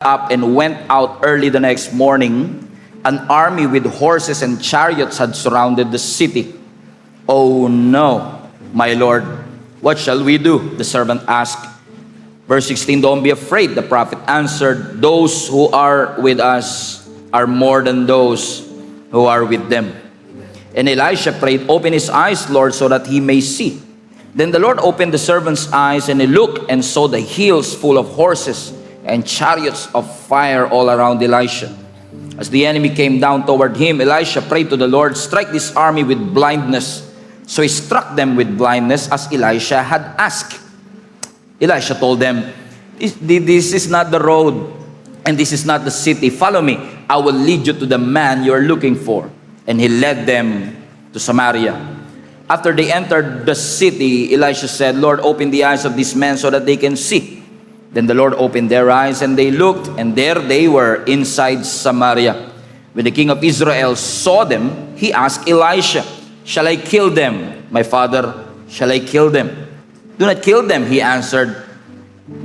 up and went out early the next morning. An army with horses and chariots had surrounded the city. "Oh no, my lord, what shall we do?" the servant asked. Verse 16, "Don't be afraid," the prophet answered. "Those who are with us are more than those who are with them." And Elisha prayed, "Open his eyes, Lord, so that he may see." Then the Lord opened the servant's eyes, and he looked and saw the hills full of horses and chariots of fire all around Elisha. As the enemy came down toward him, Elisha prayed to the Lord, "Strike this army with blindness." So he struck them with blindness as Elisha had asked. Elisha told them, "This is not the road, and this is not the city. Follow me. I will lead you to the man you are looking for." And he led them to Samaria. After they entered the city, Elisha said, "Lord, open the eyes of these men so that they can see." Then the Lord opened their eyes, and they looked, and there they were inside Samaria. When the king of Israel saw them, he asked Elisha, "Shall I kill them, my father? Shall I kill them?" "Do not kill them," he answered.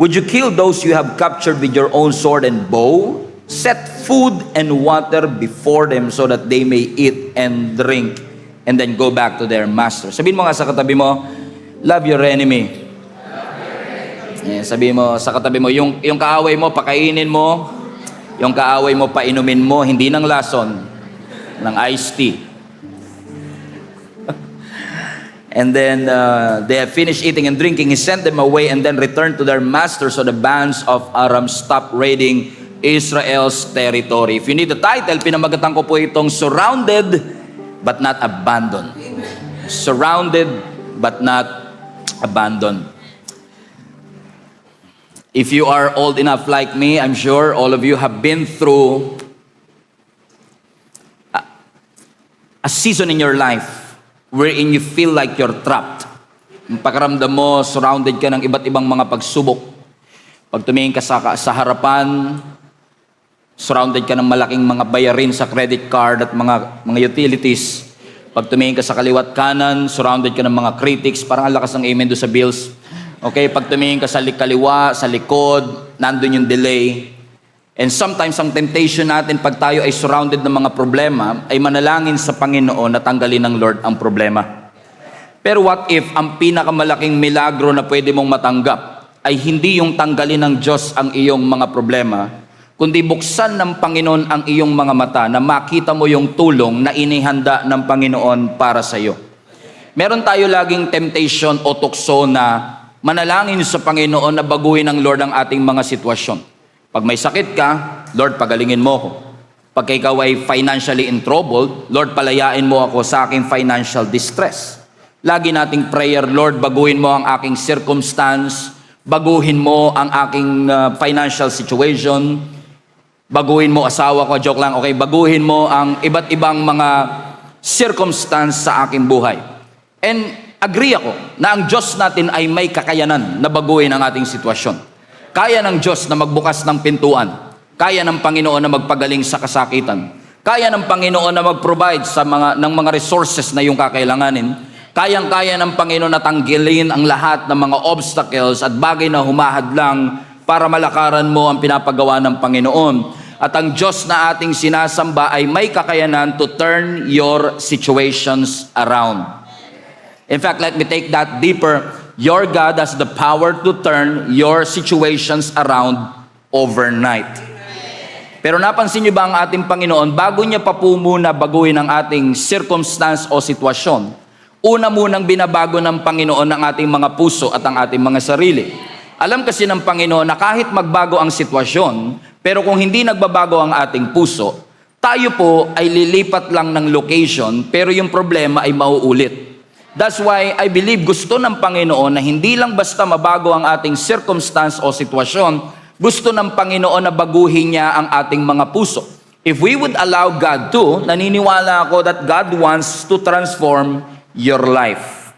"Would you kill those you have captured with your own sword and bow? Set food and water before them so that they may eat and drink, and then go back to their master." Sabihin mo nga sa katabi mo, love your enemy. Sabihin mo sa katabi mo, yung kaaway mo, pakainin mo. Yung kaaway mo, painumin mo, hindi ng lason, ng iced tea. And then they have finished eating and drinking. He sent them away and then returned to their master. So the bands of Aram stopped raiding Israel's territory. If you need the title, pinamagatan ko po itong Surrounded but Not Abandoned. Surrounded but not abandoned. If you are old enough like me, I'm sure all of you have been through a season in your life wherein you feel like you're trapped. Pakiramdam mo, surrounded ka ng iba't ibang mga pagsubok. Pag tumingin ka sa harapan, surrounded ka ng malaking mga bayarin sa credit card at mga utilities. Pag tumingin ka sa kaliwat kanan, surrounded ka ng mga critics. Parang ang lakas ng amen doon sa bills. Okay, pag tumingin ka sa kaliwa, sa likod, nandun yung delay. And sometimes ang temptation natin pag tayo ay surrounded ng mga problema ay manalangin sa Panginoon na tanggalin ng Lord ang problema. Pero what if ang pinakamalaking milagro na pwede mong matanggap ay hindi yung tanggalin ng Diyos ang iyong mga problema, kundi buksan ng Panginoon ang iyong mga mata na makita mo yung tulong na inihanda ng Panginoon para sa iyo. Meron tayo laging temptation o tukso na manalangin sa Panginoon na baguhin ng Lord ang ating mga sitwasyon. Pag may sakit ka, Lord, pagalingin mo ako. Pag ikaw ay financially in trouble, Lord, palayain mo ako sa aking financial distress. Lagi nating prayer, Lord, baguhin mo ang aking circumstance, baguhin mo ang aking financial situation, baguhin mo asawa ko, joke lang, okay, baguhin mo ang iba't ibang mga circumstance sa aking buhay. And agree ako na ang Diyos natin ay may kakayanan na baguhin ang ating sitwasyon. Kaya ng Diyos na magbukas ng pintuan. Kaya ng Panginoon na magpagaling sa kasakitan. Kaya ng Panginoon na mag-provide ng mga resources na iyong kakailanganin. Kayang-kaya ng Panginoon na tanggilin ang lahat ng mga obstacles at bagay na humahadlang para malakaran mo ang pinapagawa ng Panginoon. At ang Diyos na ating sinasamba ay may kakayanan to turn your situations around. In fact, let me take that deeper. Your God has the power to turn your situations around overnight. Pero napansin niyo ba ang ating Panginoon, bago niya pa po muna baguhin ang ating circumstance o sitwasyon, una munang binabago ng Panginoon ang ating mga puso at ang ating mga sarili. Alam kasi ng Panginoon na kahit magbago ang sitwasyon, pero kung hindi nagbabago ang ating puso, tayo po ay lilipat lang ng location, pero yung problema ay mauulit. That's why I believe gusto ng Panginoon na hindi lang basta mabago ang ating circumstance o sitwasyon, gusto ng Panginoon na baguhin niya ang ating mga puso. If we would allow God to, naniniwala ako that God wants to transform your life.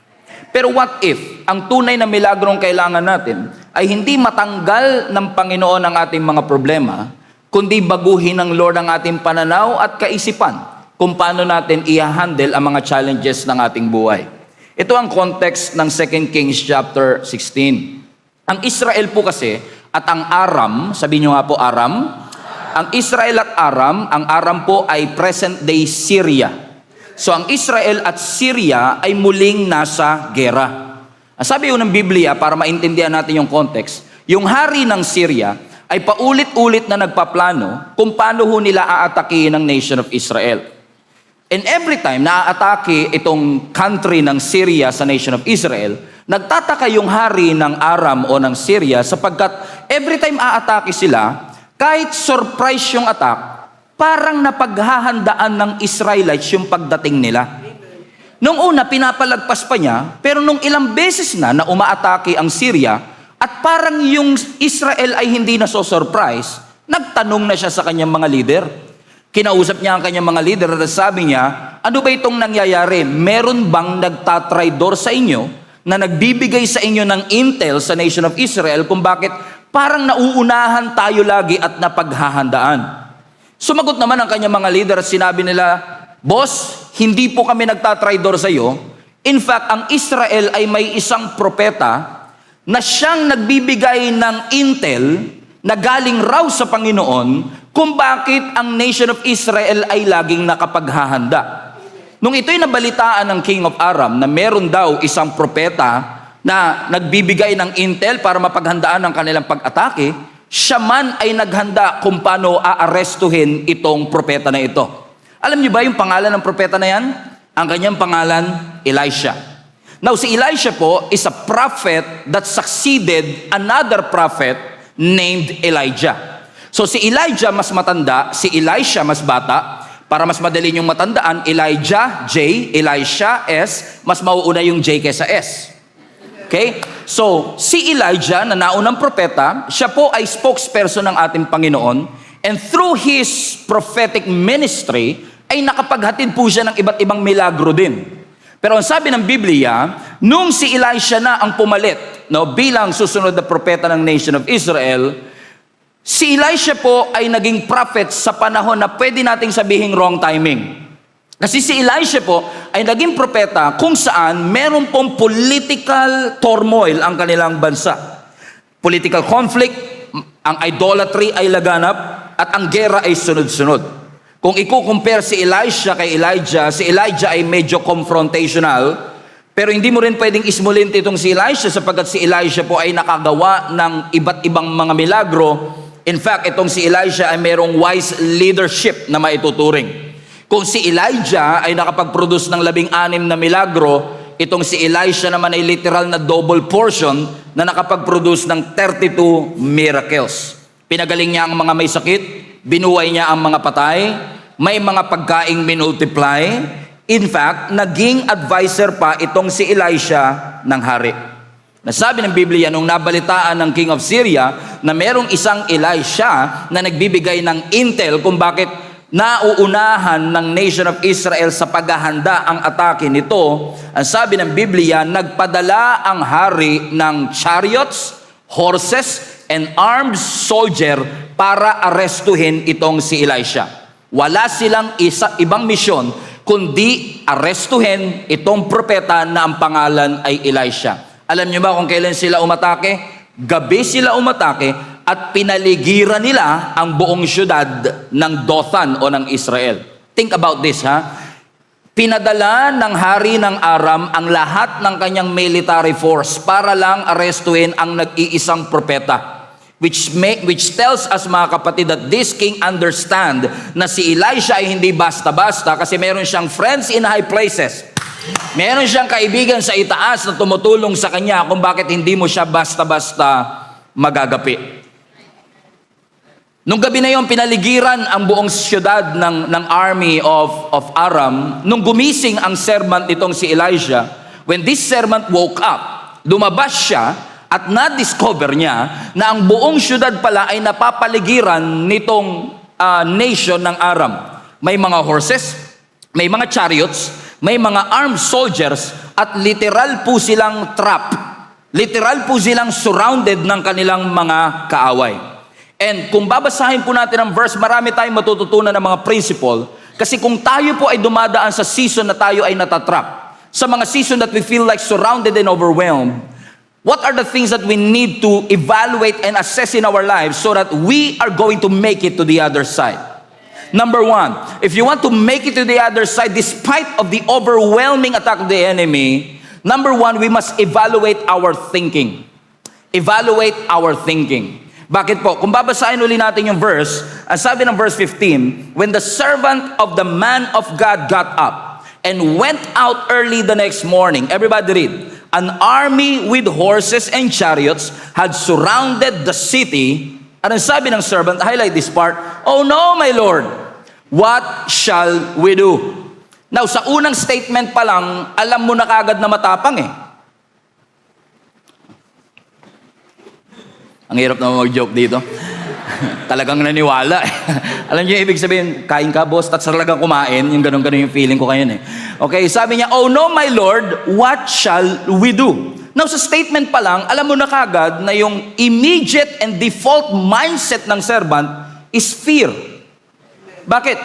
Pero what if ang tunay na milagrong kailangan natin ay hindi matanggal ng Panginoon ang ating mga problema, kundi baguhin ng Lord ang ating pananaw at kaisipan kung paano natin i-handle ang mga challenges ng ating buhay. Ito ang context ng 2 Kings chapter 16. Ang Israel po kasi at ang Aram, sabihin nyo nga po Aram, ang Israel at Aram, ang Aram po ay present-day Syria. So ang Israel at Syria ay muling nasa gera. Ang sabi ng Biblia, para maintindihan natin yung context, yung hari ng Syria ay paulit-ulit na nagpaplano kung paano ho nila aatakihin ang nation of Israel. And every time na aatake itong country ng Syria sa nation of Israel, nagtataka yung hari ng Aram o ng Syria sapagkat every time aatake sila, kahit surprise yung attack, parang napaghahandaan ng Israelites yung pagdating nila. Nung una, pinapalagpas pa niya, pero nung ilang beses na umaatake ang Syria, at parang yung Israel ay hindi na so surprise, nagtanong na siya sa kanyang mga leader. Kinausap niya ang kanyang mga leader at sabi niya, ano ba itong nangyayari? Meron bang nagtatraidor sa inyo na nagbibigay sa inyo ng intel sa nation of Israel kung bakit parang nauunahan tayo lagi at napaghahandaan? Sumagot naman ang kanyang mga leader at sinabi nila, Boss, hindi po kami nagtatraidor sa iyo. In fact, ang Israel ay may isang propeta na siyang nagbibigay ng intel na galing raw sa Panginoon kung bakit ang nation of Israel ay laging nakapaghahanda. Nung ito'y nabalitaan ng King of Aram na meron daw isang propeta na nagbibigay ng intel para mapaghandaan ang kanilang pag-atake, siya man ay naghanda kung paano aarestuhin itong propeta na ito. Alam niyo ba yung pangalan ng propeta na yan? Ang kanyang pangalan, Elisha. Now, si Elisha po is a prophet that succeeded another prophet named Elijah. So, si Elijah mas matanda, si Elisha mas bata. Para mas madali niyong matandaan, Elijah, J, Elisha, S, mas mauuna yung J kesa S. Okay? So, si Elijah na naunang propeta, siya po ay spokesperson ng ating Panginoon, and through his prophetic ministry, ay nakapaghatid po siya ng iba't ibang milagro din. Pero ang sabi ng Biblia, nung si Elisha na ang pumalit, bilang susunod na propeta ng nation of Israel, si Elisha po ay naging prophet sa panahon na pwede nating sabihing wrong timing. Kasi si Elisha po ay naging propeta kung saan meron pong political turmoil ang kanilang bansa. Political conflict, ang idolatry ay laganap, at ang gera ay sunod-sunod. Kung i-compare si Elisha kay Elijah, si Elijah ay medyo confrontational, pero hindi mo rin pwedeng ismulint itong si Elisha sapagkat si Elisha po ay nakagawa ng iba't ibang mga milagro. In fact, itong si Elisha ay merong wise leadership na maituturing. Kung si Elijah ay nakapag-produce ng 16 na milagro, itong si Elisha naman ay literal na double portion na nakapag-produce ng 32 miracles. Pinagaling niya ang mga may sakit, binuhay niya ang mga patay, may mga pagkaing minultiply. In fact, naging advisor pa itong si Elisha ng hari. Nasabi ng Biblia nung nabalitaan ng King of Syria na merong isang Elisha na nagbibigay ng intel kung bakit nauunahan ng nation of Israel sa paghahanda ang atake nito. Ang sabi ng Biblia, nagpadala ang hari ng chariots, horses, and armed soldier para arestuhin itong si Elisha. Wala silang ibang misyon kundi arestuhin itong propeta na ang pangalan ay Elisha. Alam niyo ba kung kailan sila umatake? Gabi sila umatake at pinaligiran nila ang buong syudad ng Dothan o ng Israel. Think about this, ha? Pinadala ng hari ng Aram ang lahat ng kanyang military force para lang arestuhin ang nag-iisang propeta. Which tells us, mga kapatid, that this king understand na si Elisha ay hindi basta-basta kasi meron siyang friends in high places. Meron siyang kaibigan sa itaas na tumutulong sa kanya kung bakit hindi mo siya basta-basta magagapi. Nung gabi na yon, pinaligiran ang buong siyudad ng army of Aram. Nung gumising ang servant nitong si Elijah, when this servant woke up, lumabas siya at na-discover niya na ang buong siyudad pala ay napapaligiran nitong nation ng Aram. May mga horses, may mga chariots, may mga armed soldiers, at literal po silang trap. Literal po silang surrounded ng kanilang mga kaaway. And kung babasahin po natin ang verse, marami tayong matututunan ng mga principle. Kasi kung tayo po ay dumadaan sa season na tayo ay natatrap, sa mga season that we feel like surrounded and overwhelmed, What are the things that we need to evaluate and assess in our lives so that we are going to make it to the other side? Number one, if you want to make it to the other side, despite of the overwhelming attack of the enemy, number one, we must evaluate our thinking. Evaluate our thinking. Bakit po? Kung babasahin uli natin yung verse, ang sabi ng verse 15, when the servant of the man of God got up and went out early the next morning, everybody read, an army with horses and chariots had surrounded the city. Anong sabi ng servant? Highlight this part. Oh no, my Lord, what shall we do? Now, sa unang statement pa lang, alam mo na kagad na matapang eh. Ang hirap naman mag-joke dito. Talagang naniwala. Alam niyo yung ibig sabihin, kain ka, boss, at talagang kumain. Yung ganun-ganun yung feeling ko kayo eh. Okay, sabi niya, oh no, my Lord, what shall we do? Now, sa statement pa lang, alam mo na kagad na yung immediate and default mindset ng servant is fear. Bakit?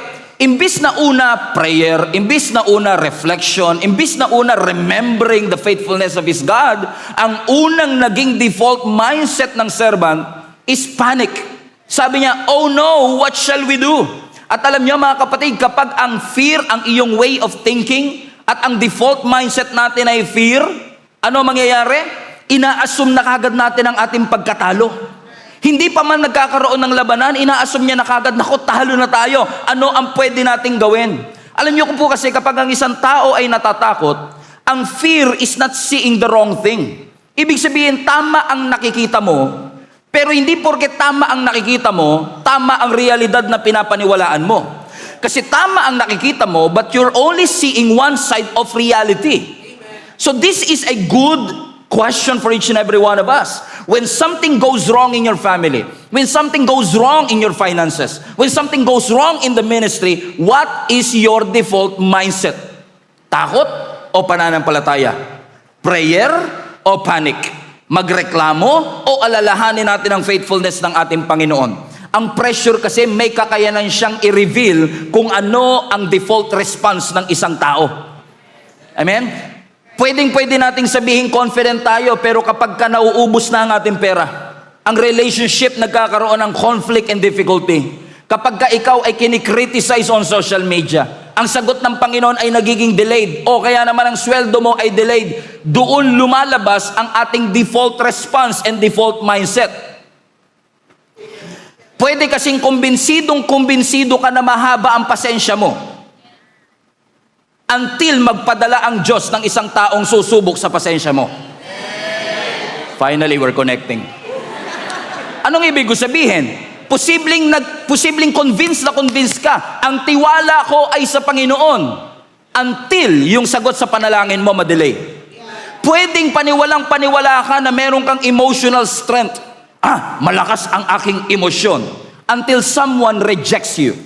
Imbis na una prayer, imbis na una reflection, imbis na una remembering the faithfulness of his God, ang unang naging default mindset ng servant is panic. Sabi niya, oh no, what shall we do? At alam niyo mga kapatid, kapag ang fear ang iyong way of thinking at ang default mindset natin ay fear, ano mangyayari? Ina-assume na kagad natin ang ating pagkatalo. Hindi pa man nagkakaroon ng labanan, ina-assume niya na kagad, naku, talo na tayo. Ano ang pwede nating gawin? Alam niyo po kasi kapag ang isang tao ay natatakot, ang fear is not seeing the wrong thing. Ibig sabihin, tama ang nakikita mo, pero hindi porket tama ang nakikita mo, tama ang realidad na pinapaniwalaan mo. Kasi tama ang nakikita mo, but you're only seeing one side of reality. So this is a good question for each and every one of us. When something goes wrong in your family, when something goes wrong in your finances, when something goes wrong in the ministry, what is your default mindset? Takot o pananampalataya? Prayer o panic? Magreklamo o alalahanin natin ang faithfulness ng ating Panginoon? Ang pressure kasi may kakayanan siyang i-reveal kung ano ang default response ng isang tao. Amen? Pwede nating sabihin confident tayo, pero kapag ka nauubos na ang ating pera, ang relationship nagkakaroon ng conflict and difficulty. Kapag ka ikaw ay kinikriticize on social media, ang sagot ng Panginoon ay nagiging delayed, o kaya naman ang sweldo mo ay delayed, doon lumalabas ang ating default response and default mindset. Pwede kasing kumbinsidong-kumbinsido ka na mahaba ang pasensya mo, until magpadala ang Diyos ng isang taong susubok sa pasensya mo. Finally, we're connecting. Anong ibig ko sabihin? Posibleng convinced ka. Ang tiwala ko ay sa Panginoon until yung sagot sa panalangin mo madelay. Pwedeng paniwalang-paniwala ka na meron kang emotional strength. Malakas ang aking emosyon. Until someone rejects you.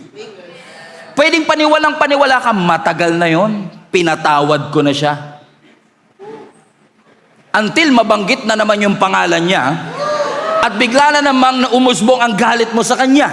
Pwedeng paniwalang-paniwala ka, matagal na yon, pinatawad ko na siya. Until mabanggit na naman yung pangalan niya, at bigla na namang umusbong ang galit mo sa kanya.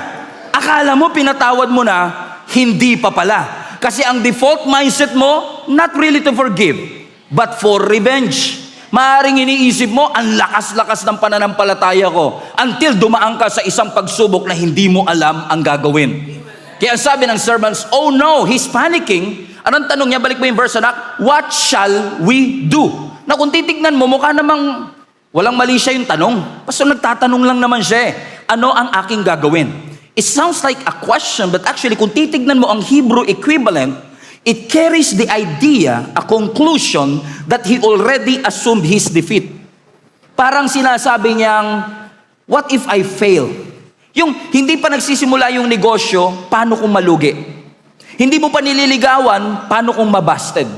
Akala mo pinatawad mo na, hindi pa pala. Kasi ang default mindset mo, not really to forgive, but for revenge. Maaaring iniisip mo, ang lakas-lakas ng pananampalataya ko, until dumaan ka sa isang pagsubok na hindi mo alam ang gagawin. Kaya sabi ng servants, oh no, he's panicking. Anong tanong niya? Balik mo yung verse, anak. What shall we do? Na kung titignan mo, mukha namang walang mali siya yung tanong. Basta nagtatanong lang naman siya eh. Ano ang aking gagawin? It sounds like a question, but actually kung titignan mo ang Hebrew equivalent, it carries the idea, a conclusion, that he already assumed his defeat. Parang sinasabi niyang, what if I fail? Yung hindi pa nagsisimula yung negosyo, paano kung malugi? Hindi mo pa nililigawan, paano kung mabasted?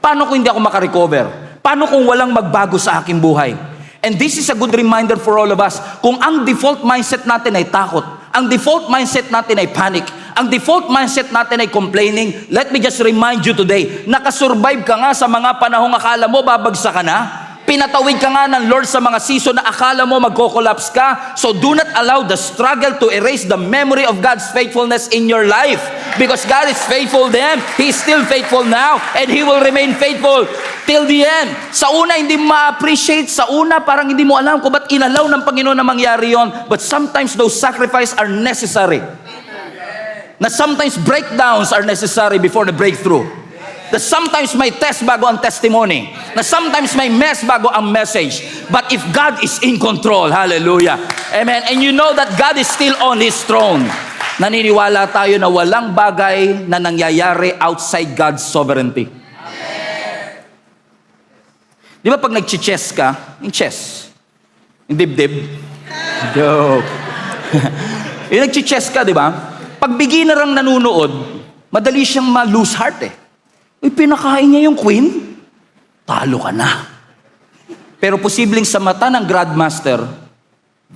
Paano kung hindi ako makarecover? Paano kung walang magbago sa aking buhay? And this is a good reminder for all of us. Kung ang default mindset natin ay takot, ang default mindset natin ay panic, ang default mindset natin ay complaining, let me just remind you today, nakasurvive ka nga sa mga panahong akala mo babagsak ka na. Pinatawid ka nga ng Lord sa mga season na akala mo magko-collapse ka. So do not allow the struggle to erase the memory of God's faithfulness in your life. Because God is faithful then, He is still faithful now, and He will remain faithful till the end. Sa una, hindi mo ma-appreciate. Sa una, parang hindi mo alam kung ba't inalaw ng Panginoon na mangyari yon. But sometimes those sacrifices are necessary. Na sometimes breakdowns are necessary before the breakthrough. Na sometimes may test bago ang testimony. Na sometimes may mess bago ang message. But if God is in control, hallelujah. Amen. And you know that God is still on His throne. Naniniwala tayo na walang bagay na nangyayari outside God's sovereignty. Di ba pag nag-chess ka, yung chess, yung dibdib, joke. Yung nag-chess ka, di ba? Pag beginner ang nanunood, madali siyang ma-lose heart eh. Uy, pinakain niya yung queen, talo ka na. Pero posibleng sa mata ng Grandmaster,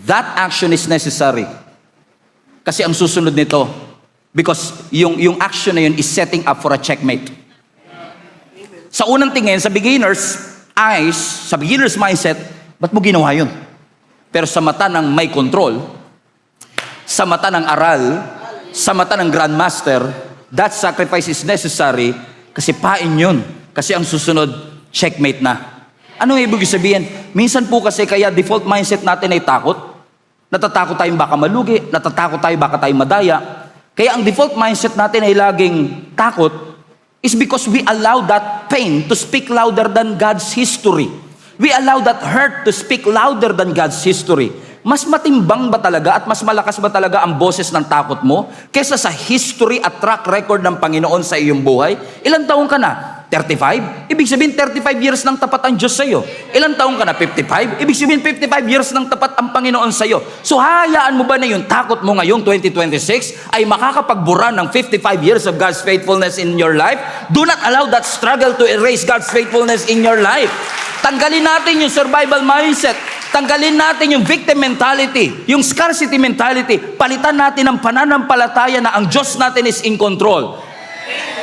that action is necessary. Kasi ang susunod nito, because yung action na yun is setting up for a checkmate. Sa unang tingin, sa beginner's eyes, sa beginner's mindset, ba't mo ginawa yun? Pero sa mata ng may control, sa mata ng aral, sa mata ng Grandmaster, that sacrifice is necessary kasi pain yun. Kasi ang susunod, checkmate na. Ano ibig sabihin? Minsan po kasi kaya default mindset natin ay takot. Natatakot tayong baka malugi, natatakot tayo baka tayo madaya. Kaya ang default mindset natin ay laging takot is because we allow that pain to speak louder than God's history. We allow that hurt to speak louder than God's history. Mas matimbang ba talaga at mas malakas ba talaga ang boses ng takot mo kaysa sa history at track record ng Panginoon sa iyong buhay? Ilang taon ka na? 35? Ibig sabihin 35 years ng tapat ang Diyos sa iyo. Ilang taon ka na? 55? Ibig sabihin 55 years ng tapat ang Panginoon sa iyo. So hayaan mo ba na yung takot mo ngayong 2026 ay makakapagbura ng 55 years of God's faithfulness in your life? Do not allow that struggle to erase God's faithfulness in your life. Tanggalin natin yung survival mindset. Tanggalin natin yung victim mentality, yung scarcity mentality. Palitan natin ang pananampalataya na ang Diyos natin is in control.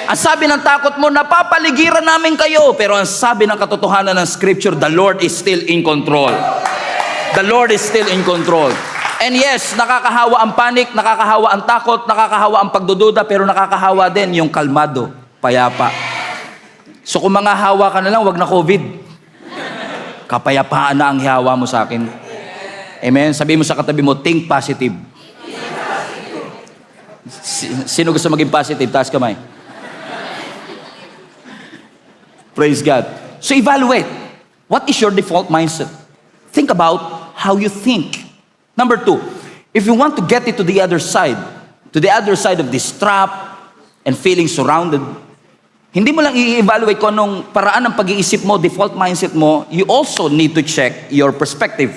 Ang sabi ng takot mo, napapaligiran namin kayo. Pero ang sabi ng katotohanan ng Scripture, the Lord is still in control. The Lord is still in control. And yes, nakakahawa ang panic, nakakahawa ang takot, nakakahawa ang pagdududa, pero nakakahawa din yung kalmado, payapa. So kung mga hawa ka na lang, wag na COVID. Kapayapaan na ang hihawa mo sa akin. Amen? Sabi mo sa katabi mo, think positive. Sino gusto maging positive? Taas kamay. Praise God. So evaluate. What is your default mindset? Think about how you think. Number 2, if you want to get it to the other side of this trap and feeling surrounded, hindi mo lang i-evaluate kung anong paraan ng pag-iisip mo, default mindset mo, you also need to check your perspective.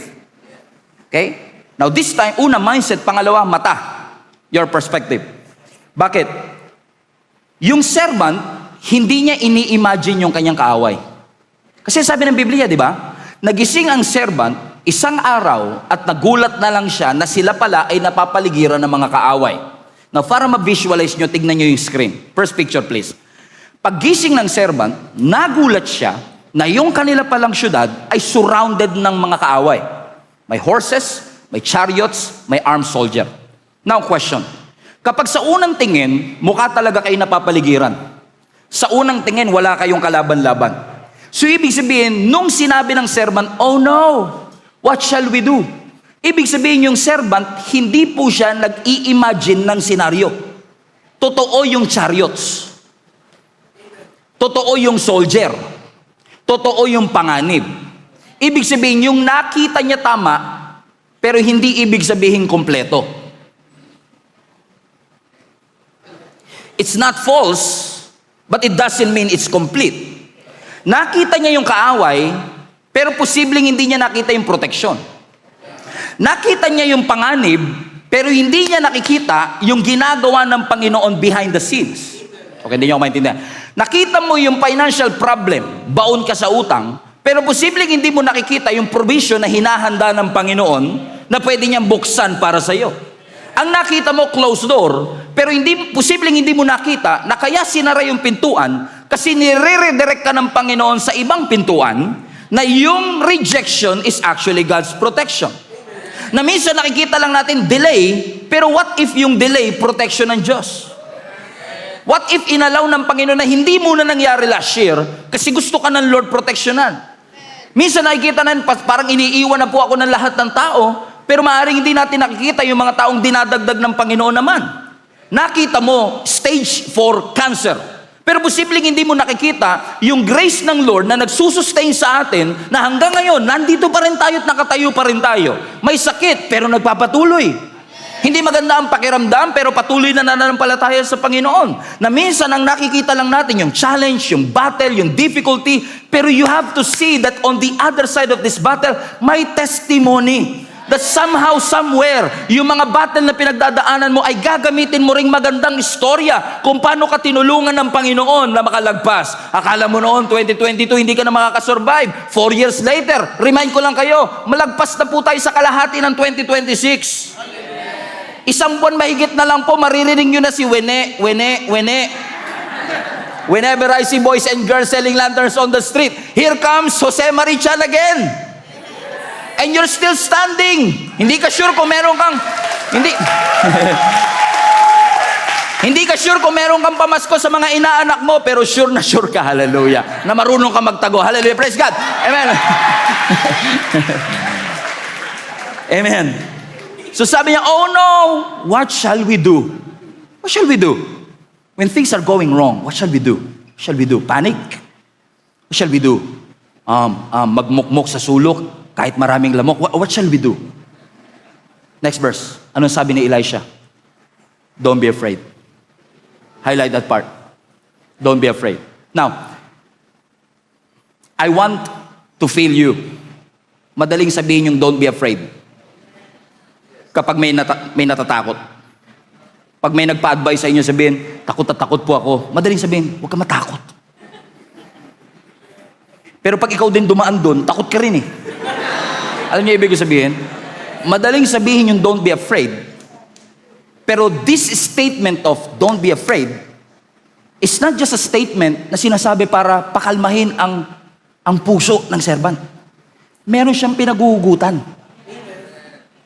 Okay? Now this time, una mindset, pangalawa mata, your perspective. Bakit? Yung servant, hindi niya ini-imagine yung kanyang kaaway. Kasi sabi ng Biblia, di ba? Nagising ang servant, isang araw, at nagulat na lang siya na sila pala ay napapaligiran ng mga kaaway. Now, para ma-visualize nyo, tignan nyo yung screen. First picture, please. Paggising ng servant, nagulat siya na yung kanila palang syudad ay surrounded ng mga kaaway. May horses, may chariots, may armed soldier. Now, question. Kapag sa unang tingin, mukha talaga kayo napapaligiran. Sa unang tingin, wala kayong kalaban-laban. So, ibig sabihin, nung sinabi ng servant, oh no, what shall we do? Ibig sabihin, yung servant, hindi po siya nag-i-imagine ng senaryo. Totoo yung chariots. Totoo yung soldier. Totoo yung panganib. Ibig sabihin, yung nakita niya tama, pero hindi ibig sabihin kompleto. It's not false, but it doesn't mean it's complete. Nakita niya yung kaaway, pero posibleng hindi niya nakita yung proteksyon. Nakita niya yung panganib, pero hindi niya nakikita yung ginagawa ng Panginoon behind the scenes. Okay, hindi niyo ako maintindihan. Nakita mo yung financial problem, baon ka sa utang, pero posibleng hindi mo nakikita yung provision na hinahanda ng Panginoon na pwede niyang buksan para sa iyo. Ang nakita mo, closed door, pero posibleng hindi mo nakita na kaya sinara yung pintuan kasi nire-redirect ka ng Panginoon sa ibang pintuan na yung rejection is actually God's protection. Na minsan nakikita lang natin delay, pero what if yung delay protection ng Diyos? What if inalaw ng Panginoon na hindi muna nangyari last year kasi gusto ka ng Lord proteksyonan? Minsan nakikita na parang iniiwan na po ako ng lahat ng tao, pero maaaring hindi natin nakikita yung mga taong dinadagdag ng Panginoon naman. Nakita mo, stage 4 cancer. Pero posibleng hindi mo nakikita yung grace ng Lord na nagsusustain sa atin na hanggang ngayon, nandito pa rin tayo at nakatayo pa rin tayo. May sakit, pero nagpapatuloy. Hindi maganda ang pakiramdam, pero patuloy na nananampalataya sa Panginoon. Na minsan ang nakikita lang natin yung challenge, yung battle, yung difficulty, pero you have to see that on the other side of this battle, may testimony. That somehow, somewhere, yung mga battle na pinagdadaanan mo ay gagamitin mo ring magandang istorya kung paano ka tinulungan ng Panginoon na makalagpas. Akala mo noon, 2022, hindi ka na makakasurvive. 4 years later, remind ko lang kayo, malagpas na po tayo sa kalahati ng 2026. Isang buwan mahigit na lang po, maririnig nyo na si Wene. Whenever I see boys and girls selling lanterns on the street, here comes Jose Marichan again. And you're still standing. Hindi ka sure kung meron kang, hindi ka sure kung meron kang pamasko sa mga inaanak mo, pero sure na sure ka, hallelujah, na marunong ka magtago. Hallelujah, praise God. Amen. Amen. So sabi niya, oh no, what shall we do? What shall we do? When things are going wrong, what shall we do? What shall we do? Panic? What shall we do? Magmukmok sa sulok, kahit maraming lamok. What shall we do? Next verse. Anong sabi ni Elisha? Don't be afraid. Highlight that part. Don't be afraid. Now, I want to feel you. Madaling sabihin yung don't be afraid. Kapag may natatakot. Pag may nagpa-advise sa inyo, sabihin, takot at takot po ako. Madaling sabihin, huwag ka matakot. Pero pag ikaw din dumaan doon, takot ka rin eh. Alam niyo ibig sabihin? Madaling sabihin yung don't be afraid. Pero this statement of don't be afraid is not just a statement na sinasabi para pakalmahin ang puso ng servant. Meron siyang pinaguhugutan.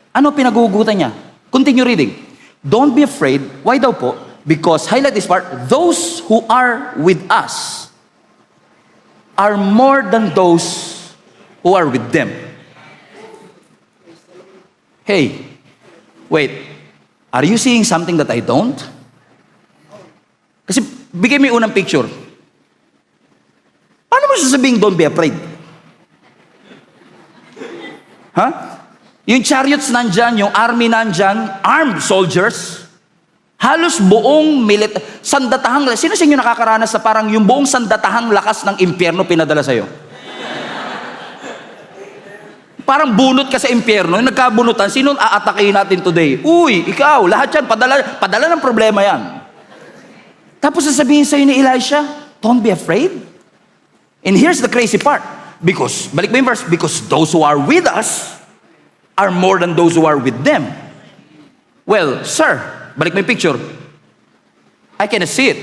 Ano pinaguhugutan niya? Continue reading. Don't be afraid. Why daw po? Because, highlight this part, those who are with us are more than those who are with them. Hey, wait. Are you seeing something that I don't? Kasi bigay mo yung unang picture. Paano mo sasabing don't be afraid? Huh? Yung chariots nandyan, yung army nandyan, armed soldiers, halos buong sandatahang, sino sa inyo nakakaranas sa parang yung buong sandatahang lakas ng impyerno pinadala sa'yo? Parang bunot ka sa impyerno, yung nagkabunutan, sino aatakihin natin today? Uy, ikaw, lahat yan, padala ng problema yan. Tapos sasabihin sa'yo ni Elisha, don't be afraid. And here's the crazy part. Because, balik mo yung verse, because those who are with us are more than those who are with them. Well, sir, balik mo yung picture. I cannot see it.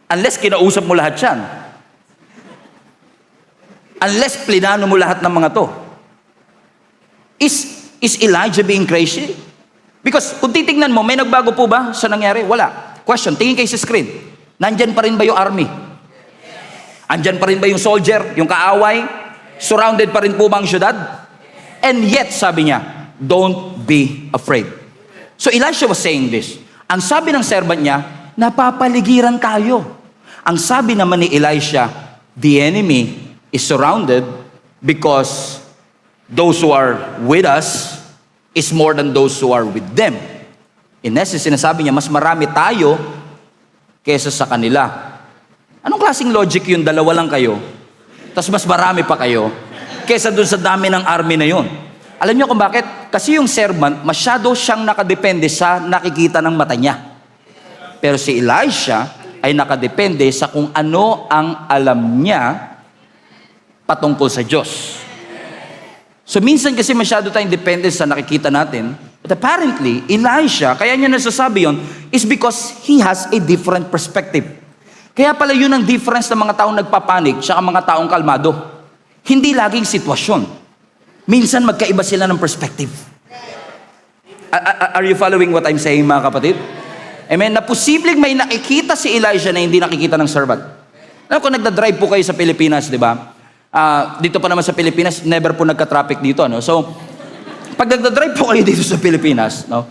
Unless kinausap mo lahat yan. Unless plinano mo lahat ng mga to. Is Elijah being crazy? Because kung titignan mo, may nagbago po ba sa nangyari? Wala. Question, tingin kayo sa screen. Nandyan pa rin ba yung army? Andyan pa rin ba yung soldier, yung kaaway? Surrounded pa rin po ba ang syudad? And yet, sabi niya, don't be afraid. So Elisha was saying this. Ang sabi ng servant niya, napapaligiran tayo. Ang sabi naman ni Elisha, the enemy is surrounded because those who are with us is more than those who are with them. In essence, sinasabi niya, mas marami tayo kesa sa kanila. Anong klaseng logic yun? Dalawa lang kayo, tapos mas marami pa kayo kesa dun sa dami ng army na yun. Alam niyo kung bakit? Kasi yung servant, masyado siyang nakadepende sa nakikita ng mata niya. Pero si Elisha ay nakadepende sa kung ano ang alam niya patungkol sa Diyos. So minsan kasi masyado tayong dependent sa nakikita natin. But apparently, Elisha, kaya niya nasasabi yon, is because he has a different perspective. Kaya pala yun ang difference ng mga taong nagpapanik tsaka mga taong kalmado. Hindi laging sitwasyon. Minsan magkaiba sila ng perspective. Are you following what I'm saying, mga kapatid? Amen? Na posibleng may nakikita si Elijah na hindi nakikita ng servant. Alam ko, nagda-drive po kayo sa Pilipinas, di ba? Dito pa naman sa Pilipinas, never po nagka-traffic dito. No? So, pag nagda-drive po kayo dito sa Pilipinas, no?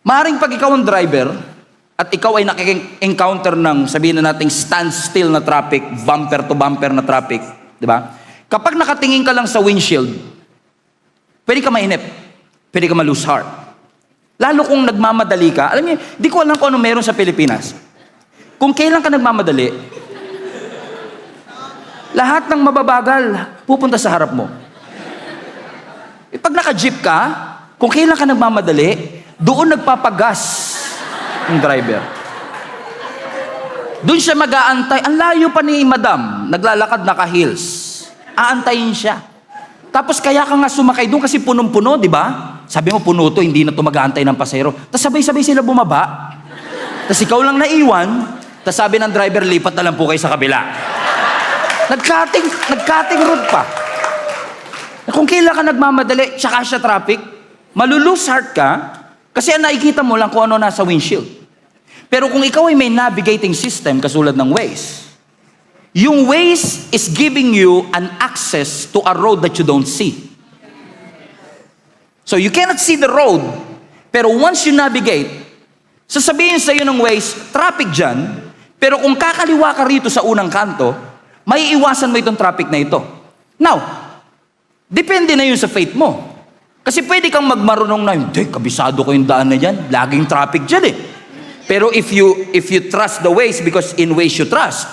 Maaaring pag ikaw ang driver, at ikaw ay nakik-encounter ng, sabihin na nating standstill na traffic, bumper to bumper na traffic, di ba? Kapag nakatingin ka lang sa windshield, pwede ka mainip, pwede ka ma-lose heart. Lalo kung nagmamadali ka, alam niyo, di ko alam kung ano meron sa Pilipinas. Kung kailan ka nagmamadali, lahat ng mababagal, pupunta sa harap mo. Pag naka-jeep ka, kung kailan ka nagmamadali, doon nagpapagas ang driver. Doon siya mag-aantay. Ang layo pa ni madam, naglalakad naka-heels. Aantayin siya. Tapos kaya ka nga sumakay doon kasi punong-puno, di ba? Sabi mo, puno to, hindi na to mag-aantay ng pasahero. Tapos sabay-sabay sila bumaba. Tapos ikaw lang naiwan. Tapos sabi ng driver, lipat na lang po kayo sa kabila. Nagcutting road pa. Kung kailan ka nagmamadali, tsaka siya traffic, malulose heart ka, kasi nakikita mo lang kung ano nasa windshield. Pero kung ikaw ay may navigating system, kasulad ng Waze, yung Waze is giving you an access to a road that you don't see. So you cannot see the road, pero once you navigate, sasabihin sa iyo ng Waze, traffic dyan, pero kung kakaliwa ka rito sa unang kanto, may iwasan mo itong traffic na ito. Now, depende na yun sa faith mo. Kasi pwede kang magmarunong na, hindi, kabisado ko yung daan na dyan, laging traffic dyan eh. Pero if you trust the Waze, because in Waze you trust.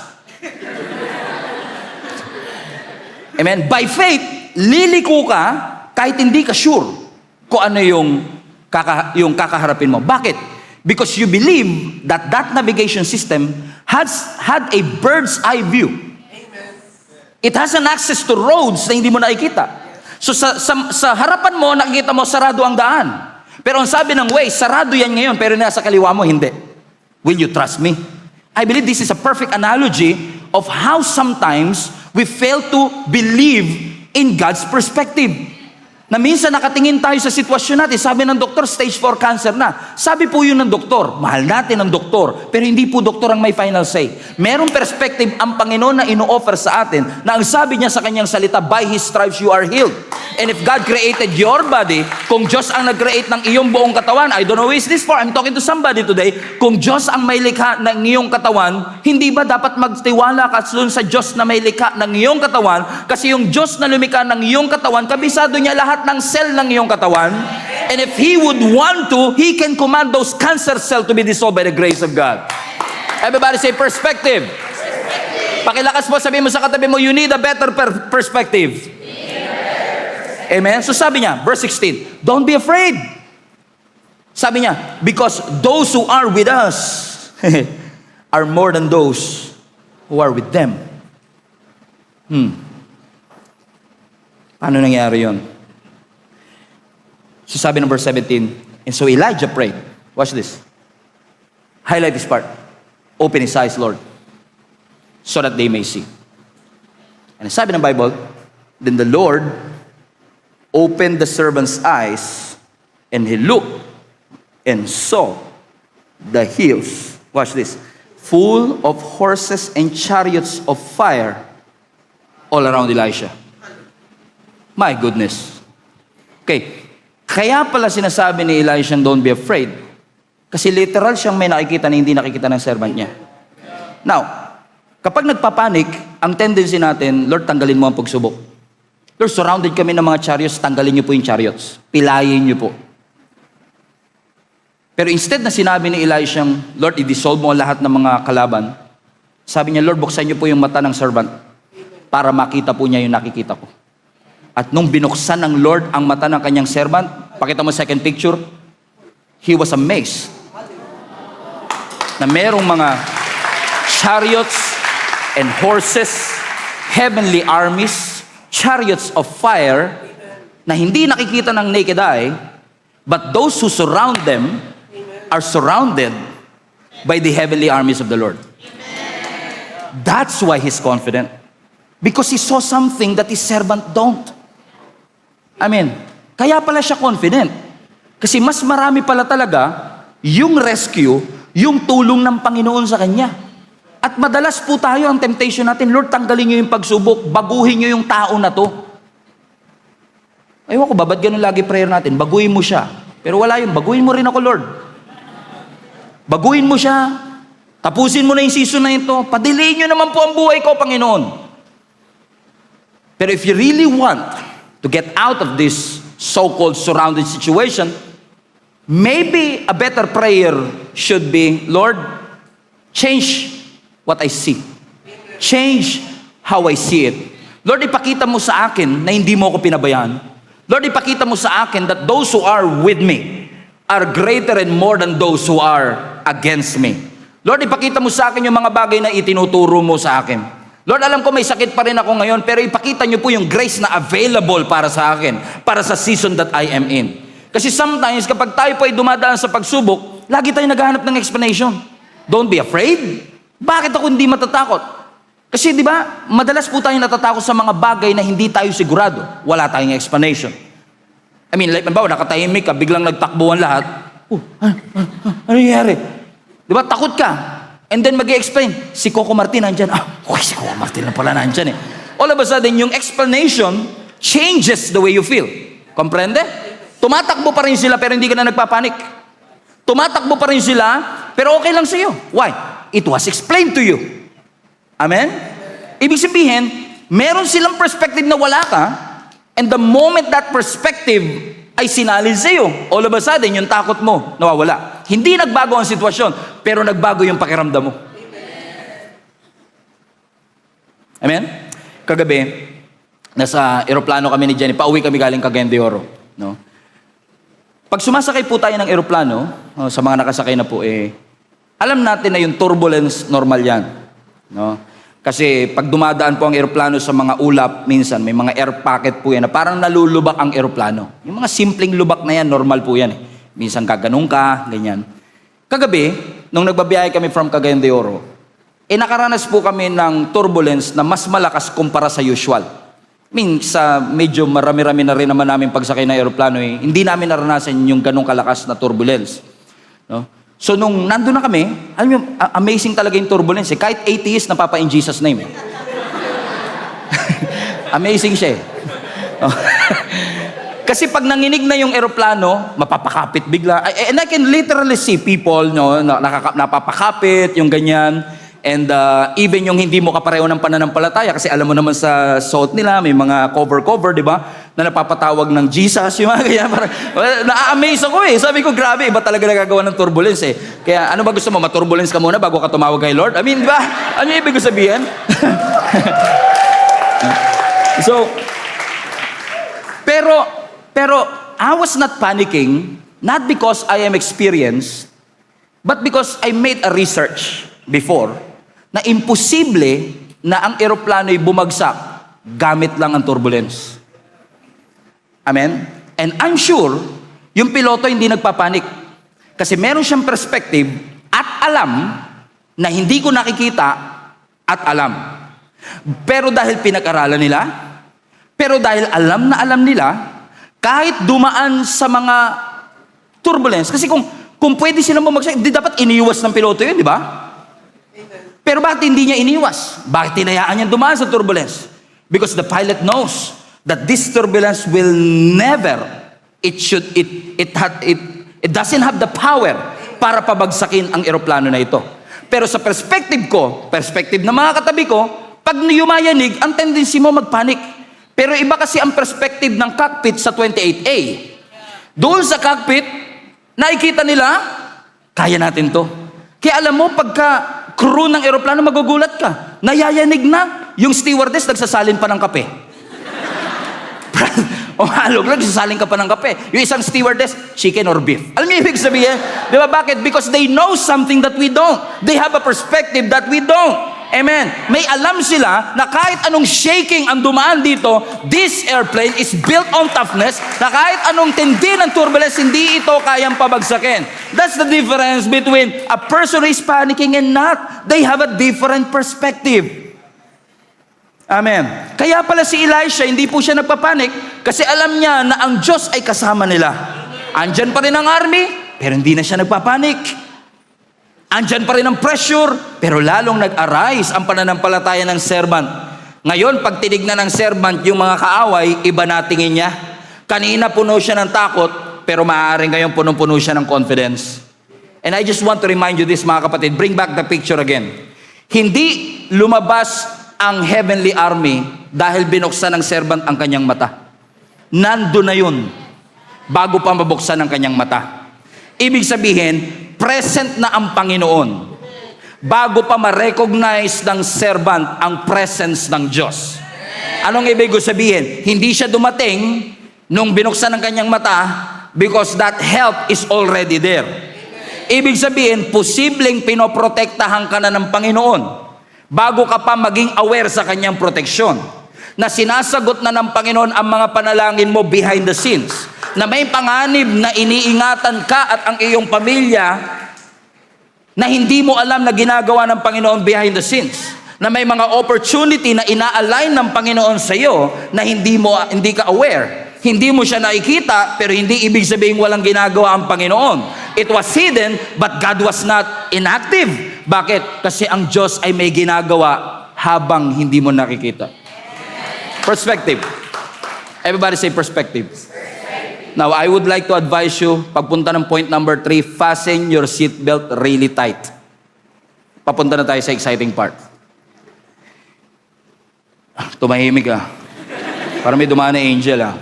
Amen? By faith, liliko ka kahit hindi ka sure kung ano yung kakaharapin mo. Bakit? Because you believe that that navigation system had a bird's eye view. It has an access to roads na hindi mo nakikita. So sa harapan mo, nakikita mo, sarado ang daan. Pero ang sabi ng Waze, sarado yan ngayon, pero nasa kaliwa mo, hindi. Will you trust me? I believe this is a perfect analogy of how sometimes we fail to believe in God's perspective. Na minsan nakatingin tayo sa sitwasyon natin, sabi ng doktor, stage 4 cancer na. Sabi po yun ng doktor, mahal natin ang doktor, pero hindi po doktor ang may final say. Merong perspective ang Panginoon na ino-offer sa atin, na ang sabi niya sa kanyang salita, by His stripes you are healed. And if God created your body, kung Diyos ang nag-create ng iyong buong katawan, I don't know who is this for, I'm talking to somebody today, kung Diyos ang may likha ng iyong katawan, hindi ba dapat magtiwala ka sa Diyos na may likha ng iyong katawan? Kasi yung Diyos na lumikha ng iyong katawan, kabisado niya lahat ng cell ng iyong katawan. And if He would want to, He can command those cancer cells to be dissolved by the grace of God. Everybody say perspective. Pakilakas mo, sabi mo sa katabi mo, you need a better perspective. Amen? So sabi niya, verse 16, don't be afraid. Sabi niya, because those who are with us are more than those who are with them. Paano nangyari yun? So sabi ng verse 17, and so Elijah prayed. Watch this. Highlight this part. Open his eyes, Lord, so that they may see. And sabi ng Bible, then the Lord opened the servant's eyes, and he looked and saw the hills. Watch this. Full of horses and chariots of fire all around Elisha. My goodness. Okay. Kaya pala sinasabi ni Elisha, don't be afraid. Kasi literal siyang may nakikita na hindi nakikita ng servant niya. Now, kapag nagpapanik, ang tendency natin, Lord, tanggalin mo ang pagsubok. Lord, surrounded kami ng mga chariots, tanggalin niyo po yung chariots. Pilayin niyo po. Pero instead na sinabi ni Elisha, Lord, i-dissolve mo lahat ng mga kalaban, sabi niya, Lord, buksan niyo po yung mata ng servant para makita po niya yung nakikita ko. At nung binuksan ng Lord ang mata ng kanyang servant, pakita mo second picture, he was amazed na merong mga chariots and horses, heavenly armies, chariots of fire na hindi nakikita ng naked eye, but those who surround them are surrounded by the heavenly armies of the Lord. That's why he's confident. Because he saw something that his servant don't. Amen. Kaya pala siya confident. Kasi mas marami pala talaga yung rescue, yung tulong ng Panginoon sa kanya. At madalas po tayo, ang temptation natin, Lord, tanggalin niyo yung pagsubok, baguhin niyo yung tao na to. Ewan ko ba, ba't ganun lagi prayer natin? Baguhin mo siya. Pero wala yun, baguhin mo rin ako, Lord. Baguhin mo siya. Tapusin mo na yung season na ito. Padiliin niyo naman po ang buhay ko, Panginoon. Pero if you really want to get out of this so-called surrounded situation, maybe a better prayer should be, Lord, change what I see. Change how I see it. Lord, ipakita mo sa akin na hindi mo ako pinabayaan. Lord, ipakita mo sa akin that those who are with me are greater and more than those who are against me. Lord, ipakita mo sa akin yung mga bagay na itinuturo mo sa akin. Lord, alam ko may sakit pa rin ako ngayon, pero ipakita niyo po yung grace na available para sa akin, para sa season that I am in. Kasi sometimes, kapag tayo po ay dumadaan sa pagsubok, lagi tayo naghahanap ng explanation. Don't be afraid. Bakit ako hindi matatakot? Kasi di ba, madalas po tayo natatakot sa mga bagay na hindi tayo sigurado. Wala tayong explanation. I mean, like, nakatahimik ka, biglang nagtakbuhan lahat. Ano nangyari? Di ba, takot ka. And then mag-i-explain, si Coco Martin nandyan. Si Coco Martin na pala nandyan eh. All of a sudden, yung explanation changes the way you feel. Comprende? Tumatakbo pa rin sila pero hindi ka na nagpapanik. Tumatakbo pa rin sila pero okay lang sa iyo. Why? It was explained to you. Amen? Ibig sabihin, meron silang perspective na wala ka, and the moment that perspective ay sinalin sa iyo, all of a sudden, yung takot mo, nawawala. Hindi nagbago ang sitwasyon, pero nagbago yung pakiramdam mo. Amen? Kagabi, nasa eroplano kami ni Jenny, pauwi kami galing Cagayan de Oro. No? Pag sumasakay po tayo ng eroplano, sa mga nakasakay na po, alam natin na yung turbulence, normal yan. No? Kasi pag dumadaan po ang eroplano sa mga ulap, minsan may mga air pocket po yan na parang nalulubak ang eroplano. Yung mga simpleng lubak na yan, normal po yan. Minsan kaganong ka, ganyan. Kagabi, nung nagbabiyahe kami from Cagayan de Oro, nakaranas po kami ng turbulence na mas malakas kumpara sa usual. Sa medyo marami-rami na rin naman namin pagsakay ng eroplano, hindi namin naranasan yung ganong kalakas na turbulence. No? So nung nandun na kami, alam niyo, amazing talaga yung turbulence. Kahit atheist, napapa in Jesus' name. Amazing siya. Kasi pag nanginig na yung eroplano, mapapakapit bigla. And I can literally see people, napapakapit, yung ganyan. And even yung hindi mo kapareho ng pananampalataya, kasi alam mo naman sa suot nila, may mga cover, di ba? Na napapatawag ng Jesus, yung mga ganyan. Na-amaze ako eh. Sabi ko, grabe, iba talaga nagagawa ng turbulence eh. Kaya ano ba gusto mo? Maturbulence ka muna bago ka tumawag kay Lord? I mean, di ba? Ano yung ibig ko sabihin? So, pero I was not panicking, not because I am experienced, but because I made a research before na imposible na ang eroplano'y bumagsak gamit lang ang turbulence. Amen? And I'm sure, yung piloto hindi nagpapanik. Kasi meron siyang perspective at alam na hindi ko nakikita at alam. Pero dahil pinag-aralan nila, pero dahil alam na alam nila, kahit dumaan sa mga turbulence, kasi kung pwede silang bumagsak, hindi dapat iniiwas ng piloto yun, di ba? Pero bakit hindi niya iniwas? Bakit tinayaan niya dumaan sa turbulence? Because the pilot knows that this turbulence will never, it doesn't have the power para pabagsakin ang eroplano na ito. Pero sa perspective ko, perspective ng mga katabi ko, pag yumayanig, ang tendency mo magpanik. Pero iba kasi ang perspective ng cockpit sa 28A. Doon sa cockpit, nakikita nila, kaya natin to. Kaya alam mo, pagka crew ng eroplano, magugulat ka. Nayayanig na. Yung stewardess, nagsasalin pa ng kape. Halog lang, nagsasalin ka pa ng kape. Yung isang stewardess, chicken or beef. Alam niyo ibig sabihin? Di ba bakit? Because they know something that we don't. They have a perspective that we don't. Amen. May alam sila na kahit anong shaking ang dumaan dito, this airplane is built on toughness, na kahit anong tindi ng turbulence, hindi ito kayang pabagsakin. That's the difference between a person who is panicking and not. They have a different perspective. Amen. Kaya pala si Elisha, hindi po siya nagpapanik kasi alam niya na ang Diyos ay kasama nila. Andyan pa rin ang army, pero hindi na siya nagpapanik. Andyan pa rin ang pressure, pero lalong nag-arise ang pananampalataya ng servant. Ngayon, pag tinignan ng servant yung mga kaaway, iba na tingin niya. Kanina puno siya ng takot, pero maaaring ngayon punong-puno siya ng confidence. And I just want to remind you this, mga kapatid, bring back the picture again. Hindi lumabas ang heavenly army dahil binuksan ng servant ang kanyang mata. Nandun na yun, bago pa mabuksan ang kanyang mata. Ibig sabihin, present na ang Panginoon bago pa ma-recognize ng servant ang presence ng Diyos. Anong ibig sabihin? Hindi siya dumating nung binuksan ang kanyang mata because that help is already there. Ibig sabihin, posibleng pinoprotektahan ka na ng Panginoon bago ka pa maging aware sa kanyang proteksyon. Na sinasagot na ng Panginoon ang mga panalangin mo behind the scenes. Na may panganib na iniingatan ka at ang iyong pamilya na hindi mo alam na ginagawa ng Panginoon behind the scenes. Na may mga opportunity na ina-align ng Panginoon sa iyo na hindi ka aware. Hindi mo siya nakikita, pero hindi ibig sabihin walang ginagawa ang Panginoon. It was hidden, but God was not inactive. Bakit? Kasi ang Diyos ay may ginagawa habang hindi mo nakikita. Perspective. Everybody say perspective. Now, I would like to advise you, pagpunta ng point number 3, fasten your seatbelt really tight. Papunta na tayo sa exciting part. Tumahimik ah. Parang may dumaan na angel ah.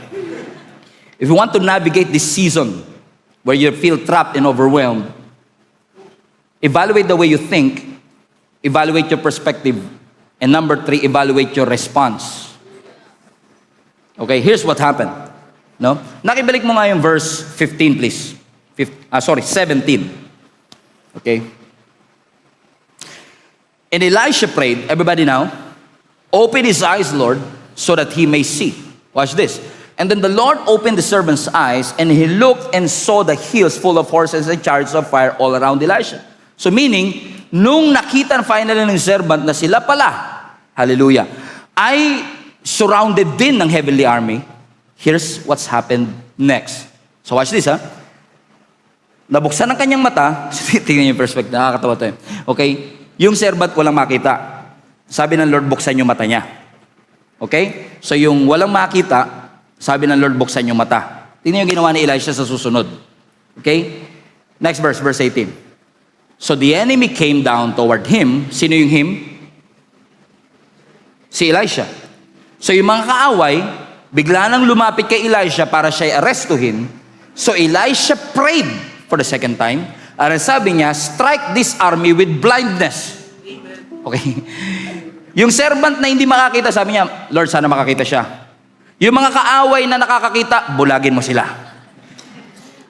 If you want to navigate this season where you feel trapped and overwhelmed, evaluate the way you think, evaluate your perspective, and number 3, evaluate your response. Okay, here's what happened. No? Nakibalik mo nga yung verse 15, please. 17. Okay? And Elisha prayed, everybody now, open his eyes, Lord, so that he may see. Watch this. And then the Lord opened the servant's eyes, and he looked and saw the hills full of horses and chariots of fire all around Elisha. So meaning, nung nakita finally ng servant na sila pala, hallelujah, ay surrounded din ng heavenly army, here's what's happened next. So watch this ha. Nabuksan ang kanyang mata, tingnan niyo yung perspective, nakakatawa to eh. Okay, yung servant walang makita. Sabi ng Lord, buksan yung mata niya. Okay? So yung walang makita, sabi ng Lord, buksan yung mata. Tingnan yung ginawa ni Elisha sa susunod. Okay? Next verse, verse 18. So the enemy came down toward him. Sino yung him? Si Elisha. So yung mga kaaway, bigla nang lumapit kay Elisha para siya arestuhin. So Elisha prayed for the second time. At sabi niya, strike this army with blindness. Okay? Yung servant na hindi makakita, sabi niya, Lord, sana makakita siya. Yung mga kaaway na nakakakita, bulagin mo sila.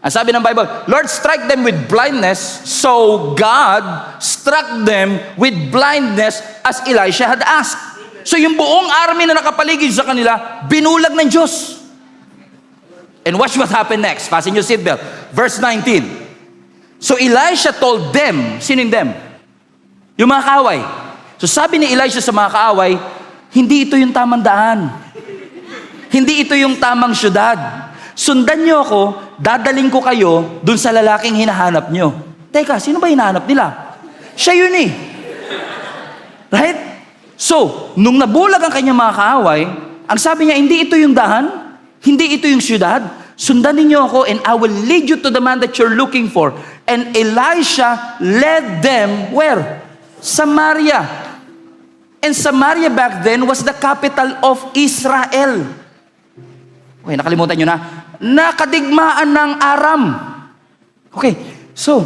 Ang sabi ng Bible, Lord, strike them with blindness. So God struck them with blindness as Elisha had asked. So yung buong army na nakapaligid sa kanila, binulag ng Diyos. And watch what happened next. Fasten your seatbelt. Verse 19. So Elisha told them, sino yung them? Yung mga kaaway. So sabi ni Elisha sa mga kaaway, hindi ito yung tamang daan. Hindi ito yung tamang syudad. Sundan niyo ako, dadaling ko kayo dun sa lalaking hinahanap niyo. Teka, sino ba hinahanap nila? Siya yun eh. Right? So, nung nabulag ang kanyang mga kaaway, ang sabi niya, hindi ito yung dahan, hindi ito yung syudad, sundan niyo ako and I will lead you to the man that you're looking for. And Elisha led them where? Samaria. And Samaria back then was the capital of Israel. Okay, nakalimutan nyo na. Nakadigmaan ng Aram. Okay, so,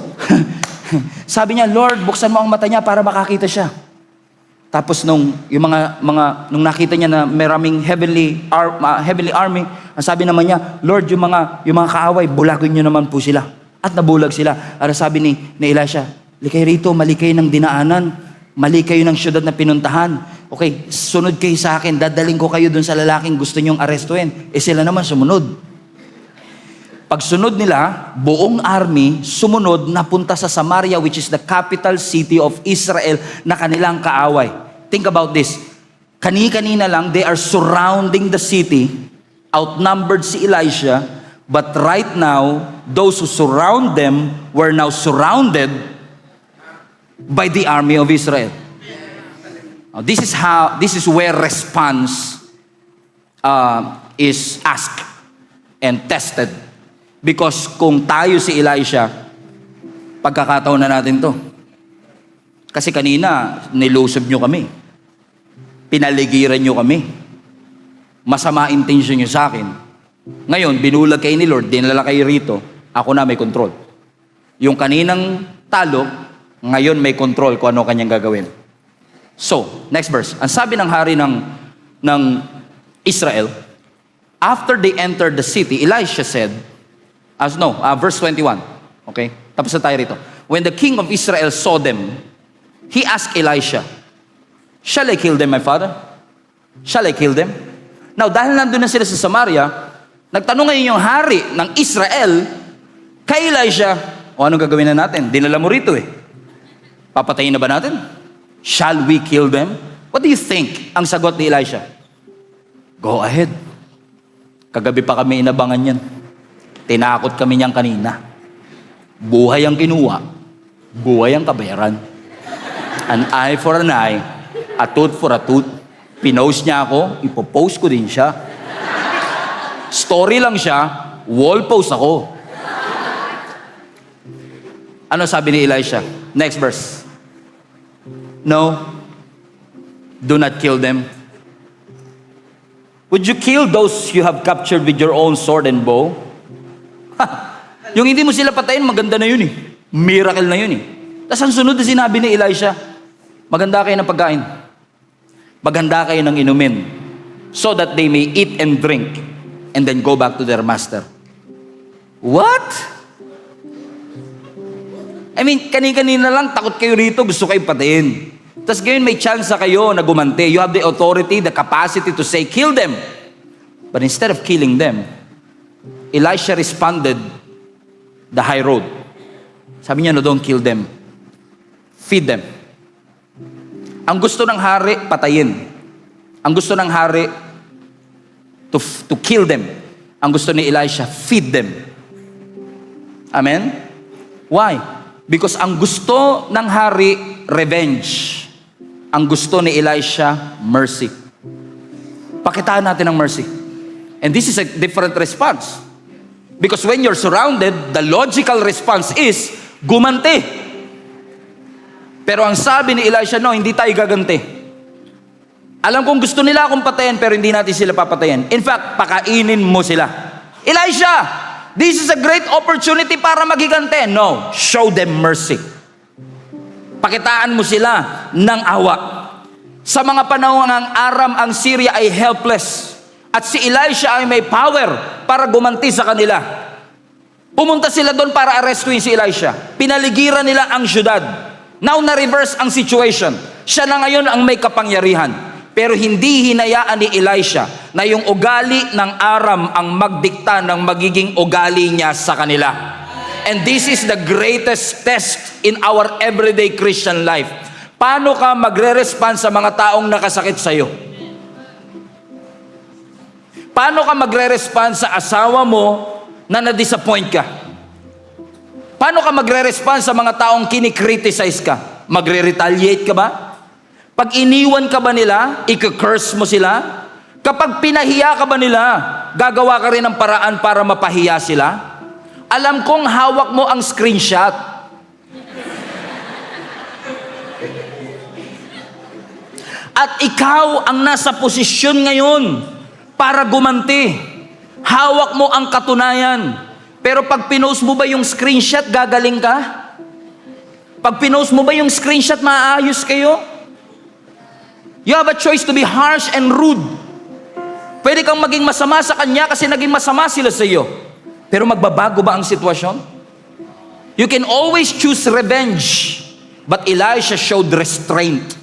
sabi niya, Lord, buksan mo ang mata niya para makakita siya. Tapos nung nakita niya na maraming heavenly army, ang sabi naman niya, Lord, yung mga kaaway, bulagin niyo naman po sila. At nabulag sila. At sabi ni Elisha, likay rito, mali kayo ng dinaanan. Mali kayo ng syudad na pinuntahan. Okay, sunod kayo sa akin, dadaling ko kayo dun sa lalaking gusto nyong arestuhin. Sila naman sumunod. Pagsunod nila, buong army sumunod napunta sa Samaria, which is the capital city of Israel, na kanilang kaaway. Think about this. Kani-kanina lang, they are surrounding the city. Outnumbered si Elisha. But right now, those who surround them were now surrounded by the army of Israel. Now, this is where response is asked and tested. Because kung tayo si Elisha, pagkakataon na natin to. Kasi kanina, nilusob nyo kami. Pinaligiran nyo kami. Masama intention nyo sa akin. Ngayon, binulag kayo ni Lord, dinala kayo rito, ako na may control. Yung kaninang talo, ngayon may control kung ano kanyang gagawin. So, next verse. Ang sabi ng hari ng Israel, after they entered the city, Elisha said, verse 21. Okay? Tapos na tayo rito. When the king of Israel saw them, he asked Elisha, shall I kill them, my father? Shall I kill them? Now, dahil nandun na sila sa Samaria, nagtanong ngayon yung hari ng Israel kay Elisha, anong gagawin na natin? Dinala mo rito eh. Papatayin na ba natin? Shall we kill them? What do you think? Ang sagot ni Elisha, go ahead. Kagabi pa kami inabangan yan. Tinakot kami niyan kanina. Buhay ang kinuha, buhay ang kabayaran. An eye for an eye, a tooth for a tooth. Pinost niya ako, ipopost ko din siya. Story lang siya, wall post ako. Ano sabi ni Elisha? Next verse. No, do not kill them. Would you kill those you have captured with your own sword and bow? Yung hindi mo sila patayin, maganda na yun eh. Miracle na yun eh. Tapos ang sunod na sinabi ni Elisha, maganda kayo ng pagkain. Maganda kayo ng inumin. So that they may eat and drink and then go back to their master. What? I mean, kanina lang, takot kayo rito, gusto kayo patayin. Tapos ngayon may chance kayo na gumante. You have the authority, the capacity to say, kill them. But instead of killing them, Elisha responded the high road. Sabi niya, no, don't kill them. Feed them. Ang gusto ng hari, patayin. Ang gusto ng hari, to kill them. Ang gusto ni Elisha, feed them. Amen? Why? Because ang gusto ng hari, revenge. Ang gusto ni Elisha, mercy. Pakitaan natin ang mercy. And this is a different response. Because when you're surrounded, the logical response is, gumante. Pero ang sabi ni Elisha, no, hindi tayo gaganti. Alam kong gusto nila akong patayin, pero hindi natin sila papatayin. In fact, pakainin mo sila. Elisha, this is a great opportunity para magigante. No, show them mercy. Pakitaan mo sila ng awa. Sa mga panahon ng Aram, ang Syria ay helpless. At si Elisha ay may power para gumanti sa kanila. Pumunta sila doon para arrestuin si Elisha. Pinaligiran nila ang syudad. Now na-reverse ang situation. Siya na ngayon ang may kapangyarihan. Pero hindi hinayaan ni Elisha na yung ugali ng Aram ang magdikta ng magiging ugali niya sa kanila. And this is the greatest test in our everyday Christian life. Paano ka magre-respond sa mga taong nakasakit sa iyo? Paano ka magre-respond sa asawa mo na na-disappoint ka? Paano ka magre-respond sa mga taong kinikriticize ka? Magre-retaliate ka ba? Pag iniwan ka ba nila, i-curse mo sila? Kapag pinahiya ka ba nila, gagawa ka rin ng paraan para mapahiya sila? Alam kong hawak mo ang screenshot. At ikaw ang nasa posisyon ngayon para gumanti. Hawak mo ang katunayan. Pero pag pinost mo ba yung screenshot, gagaling ka? Pag pinost mo ba yung screenshot, maayos kayo? You have a choice to be harsh and rude. Pwede kang maging masama sa kanya kasi naging masama sila sa iyo. Pero magbabago ba ang sitwasyon? You can always choose revenge. But Elisha showed restraint.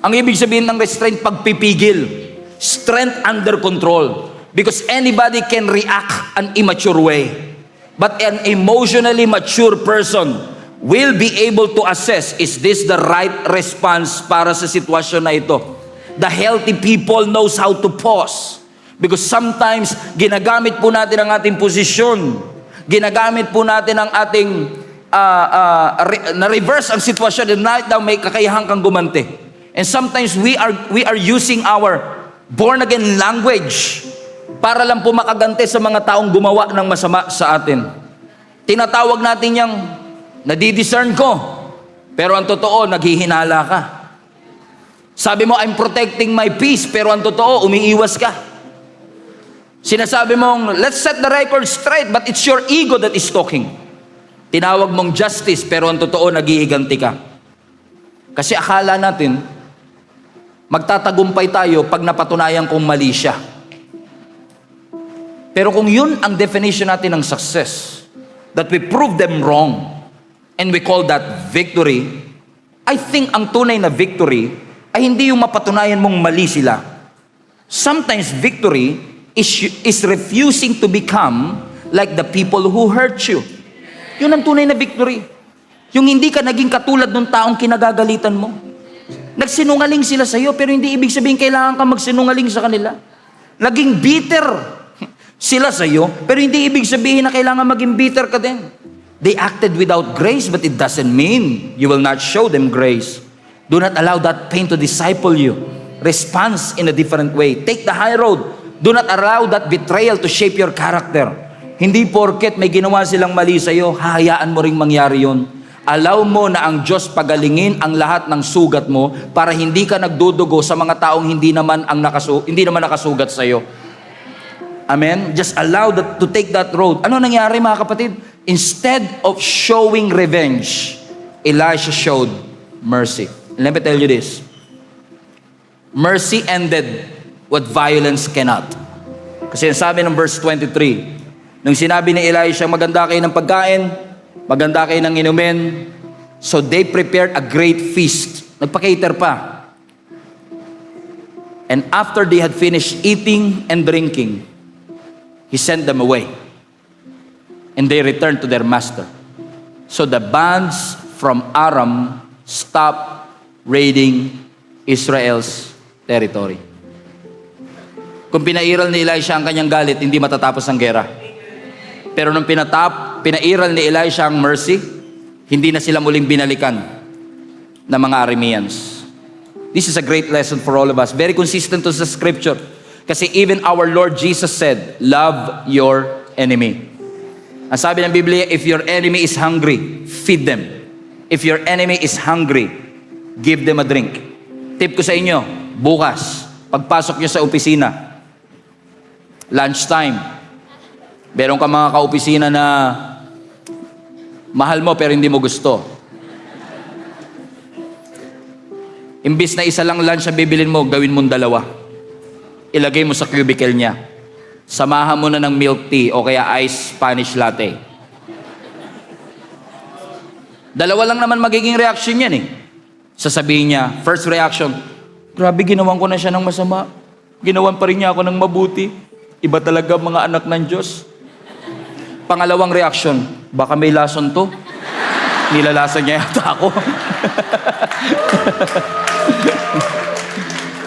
Ang ibig sabihin ng restraint, pagpipigil. Strength under control. Because anybody can react an immature way. But an emotionally mature person will be able to assess, is this the right response para sa sitwasyon na ito? The healthy people knows how to pause. Because sometimes, ginagamit po natin ang ating posisyon. Ginagamit po natin ang ating, na-reverse ang sitwasyon, and right now, may kakayahan kang gumante. And sometimes, we are using our born-again language para lang po makagante sa mga taong gumawa ng masama sa atin. Tinatawag natin yung, nadidiscern ko, pero ang totoo, naghihinala ka. Sabi mo, I'm protecting my peace, pero ang totoo, umiiwas ka. Sinasabi mong, let's set the record straight, but it's your ego that is talking. Tinawag mong justice, pero ang totoo, naghihiganti ka. Kasi akala natin, magtatagumpay tayo pag napatunayan kong mali siya. Pero kung yun ang definition natin ng success, that we prove them wrong, and we call that victory, I think ang tunay na victory ay hindi yung mapatunayan mong mali sila. Sometimes victory is refusing to become like the people who hurt you. Yun ang tunay na victory. Yung hindi ka naging katulad ng taong kinagagalitan mo. Nagsinungaling sila sa iyo, pero hindi ibig sabihin kailangan ka magsinungaling sa kanila. Naging bitter sila sa iyo, pero hindi ibig sabihin na kailangan maging bitter ka din. They acted without grace, but it doesn't mean you will not show them grace. Do not allow that pain to disciple you. Response in a different way. Take the high road. Do not allow that betrayal to shape your character. Hindi porket may ginawa silang mali sa iyo, hahayaan mo ring mangyari yun. Allow mo na ang Diyos pagalingin ang lahat ng sugat mo para hindi ka nagdudugo sa mga taong hindi naman nakasugat sa iyo. Amen? Just allow that to take that road. Ano nangyari mga kapatid? Instead of showing revenge, Elisha showed mercy. And let me tell you this. Mercy ended what violence cannot. Kasi sabi ng verse 23, nung sinabi ni Elisha, maganda kayo ng pagkain, maganda kayo ng inumin, so they prepared a great feast. Nagpa-cater pa. And after they had finished eating and drinking, he sent them away. And they returned to their master. So the bands from Aram stopped raiding Israel's territory. Kung pinairal ni Elisha ang kanyang galit, hindi matatapos ang gera. Pero nung pinairal ni Elisha ang mercy, hindi na sila muling binalikan ng mga Arameans. This is a great lesson for all of us. Very consistent to sa scripture. Kasi even our Lord Jesus said, love your enemy. Ang sabi ng Biblia, if your enemy is hungry, feed them. If your enemy is hungry, give them a drink. Tip ko sa inyo, bukas, pagpasok nyo sa opisina, lunchtime, meron ka mga kaopisina na mahal mo pero hindi mo gusto. Imbis na isa lang lunch ang bibilin mo, gawin mong dalawa. Ilagay mo sa cubicle niya. Samahan mo na ng milk tea o kaya iced Spanish latte. Dalawa lang naman magiging reaction yan eh. Sasabihin niya, first reaction, grabe ginawan ko na siya ng masama. Ginawan pa rin niya ako ng mabuti. Iba talaga mga anak ng Diyos. Pangalawang reaction, baka may lason to. Nilalasan niya yata ako.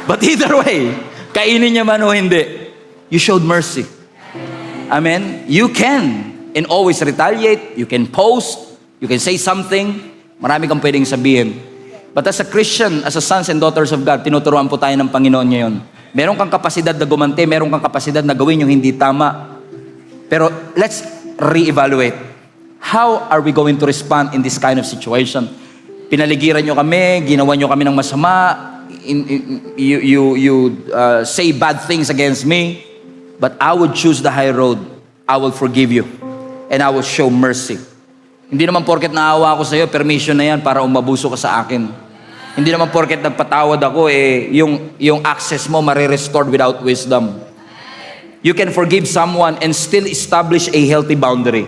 But either way, kainin niya man o hindi, you showed mercy. Amen? You can and always retaliate. You can post. You can say something. Marami kang pwedeng sabihin. But as a Christian, as a sons and daughters of God, tinuturuan po tayo ng Panginoon ngayon. Meron kang kapasidad na gumante, meron kang kapasidad na gawin yung hindi tama. Pero let's re-evaluate. How are we going to respond in this kind of situation? Pinaligiran nyo kami, ginawa nyo kami ng masama, you say bad things against me, but I would choose the high road. I will forgive you, and I will show mercy. Hindi naman porket naawa ako sa iyo, permission na yan para umabuso ka sa akin. Hindi naman porket nagpatawad ako, yung access mo marirestored without wisdom. You can forgive someone and still establish a healthy boundary.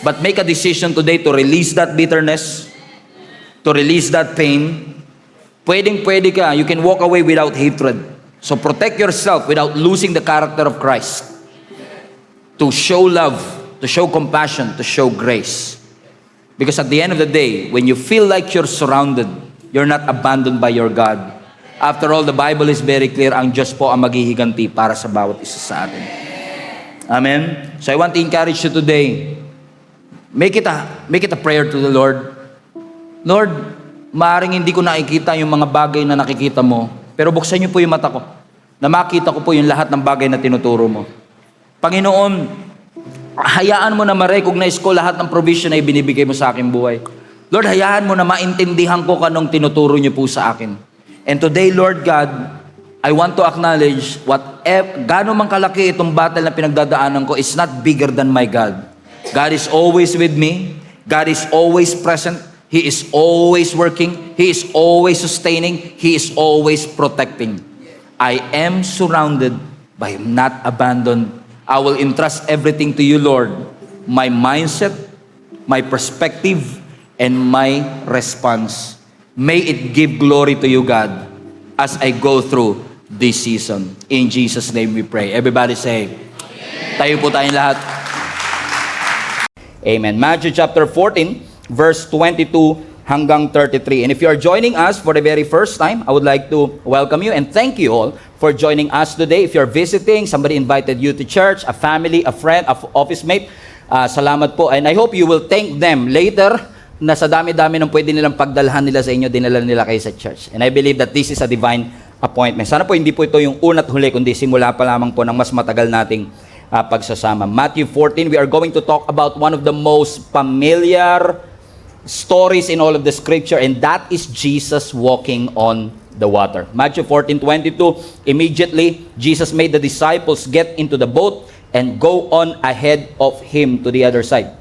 But make a decision today to release that bitterness, to release that pain. Pwedeng-pwede ka. You can walk away without hatred. So protect yourself without losing the character of Christ. To show love, to show compassion, to show grace. Because at the end of the day, when you feel like you're surrounded, you're not abandoned by your God. After all, the Bible is very clear, ang Diyos po ang maghihiganti para sa bawat isa sa atin. Amen? So I want to encourage you today, make it a prayer to the Lord. Lord, maaaring hindi ko nakikita yung mga bagay na nakikita mo, pero buksan niyo po yung mata ko, na makita ko po yung lahat ng bagay na tinuturo mo. Panginoon, hayaan mo na ma-recognize ko lahat ng provision na ibinibigay mo sa aking buhay. Lord, hayaan mo na maintindihan ko kanong tinuturo niyo po sa akin. And today, Lord God, I want to acknowledge gaano man kalaki itong battle na pinagdadaanan ko, it's not bigger than my God. God is always with me. God is always present. He is always working. He is always sustaining. He is always protecting. I am surrounded, but I am not abandoned. I will entrust everything to you, Lord. My mindset, my perspective, and my response. May it give glory to you, God, as I go through this season. In Jesus' name we pray. Everybody say, tayo po tayong lahat. Amen. Matthew chapter 14, verse 22 hanggang 33. And if you are joining us for the very first time, I would like to welcome you and thank you all for joining us today. If you're visiting, somebody invited you to church, a family, a friend, a office mate, salamat po. And I hope you will thank them later na sa dami-dami ng pwede nilang pagdalhan nila sa inyo, dinala nila kayo sa church. And I believe that this is a divine appointment. Sana po hindi po ito yung una't huli, kundi simula pa lamang po ng mas matagal nating pagsasama. Matthew 14, we are going to talk about one of the most familiar stories in all of the scripture, and that is Jesus walking on the water. Matthew 14:22, immediately Jesus made the disciples get into the boat and go on ahead of him to the other side,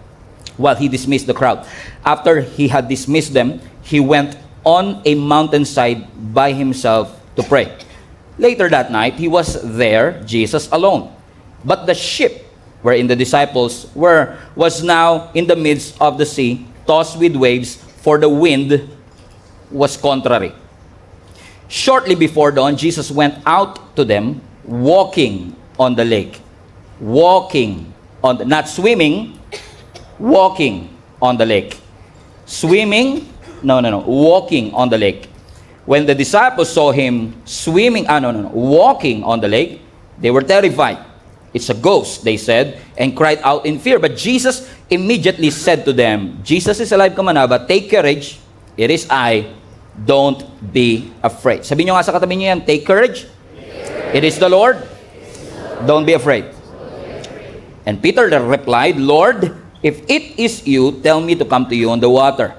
while he dismissed the crowd. After he had dismissed them, he went on a mountainside by himself to pray. Later that night, he was there, Jesus alone. But the ship wherein the disciples were was now in the midst of the sea, tossed with waves, for the wind was contrary. Shortly before dawn, Jesus went out to them, walking on the lake. Walking on the, not swimming, walking on the lake. Swimming? No. Walking on the lake. When the disciples saw him walking on the lake, they were terrified. It's a ghost, they said, and cried out in fear. But Jesus immediately said to them, Jesus is alive, kamanaba, take courage, it is I, don't be afraid. Sabihin nyo nga sa katabi nyo yan, take courage, it is the Lord, don't be afraid. And Peter replied, Lord, if it is you, tell me to come to you on the water.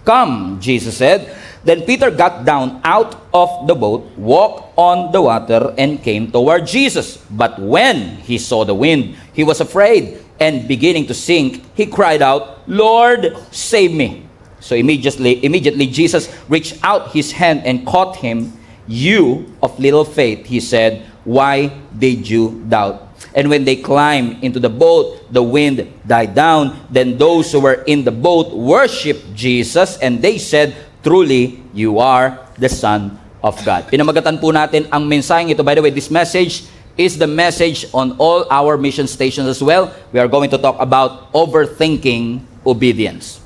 Come, Jesus said. Then Peter got down out of the boat, walked on the water, and came toward Jesus. But when he saw the wind, he was afraid, and beginning to sink, he cried out, Lord, save me. So immediately Jesus reached out his hand and caught him. You of little faith, he said, why did you doubt? And when they climbed into the boat, the wind died down. Then those who were in the boat worshiped Jesus, and they said, truly, you are the Son of God. Pinamagatan po natin ang mensaheng ito. By the way, this message is the message on all our mission stations as well. We are going to talk about overthinking obedience.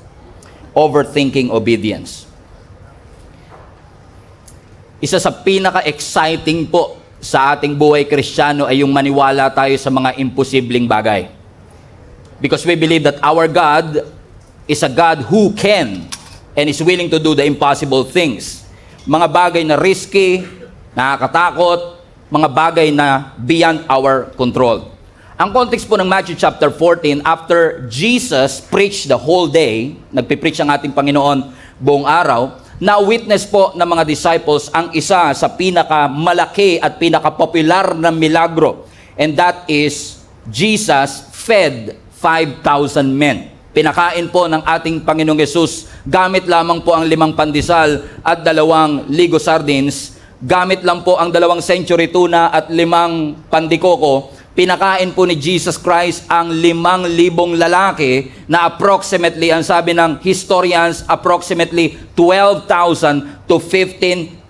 Overthinking obedience. Isa sa pinaka-exciting po sa ating buhay Kristiyano ay yung maniwala tayo sa mga imposibleng bagay. Because we believe that our God is a God who can and is willing to do the impossible things. Mga bagay na risky, nakakatakot, mga bagay na beyond our control. Ang context po ng Matthew chapter 14, after Jesus preached the whole day, nagpipreach ang ating Panginoon buong araw, na-witness po ng mga disciples ang isa sa pinakamalaki at pinakapopular na milagro. And that is, Jesus fed 5,000 men. Pinakain po ng ating Panginoong Yesus gamit lamang po ang 5 pandesal at 2 ligo sardines, gamit lang po ang 2 century tuna at 5 pandikoko. Pinakain po ni Jesus Christ ang 5,000 lalaki na approximately, ang sabi ng historians, approximately 12,000 to 15,000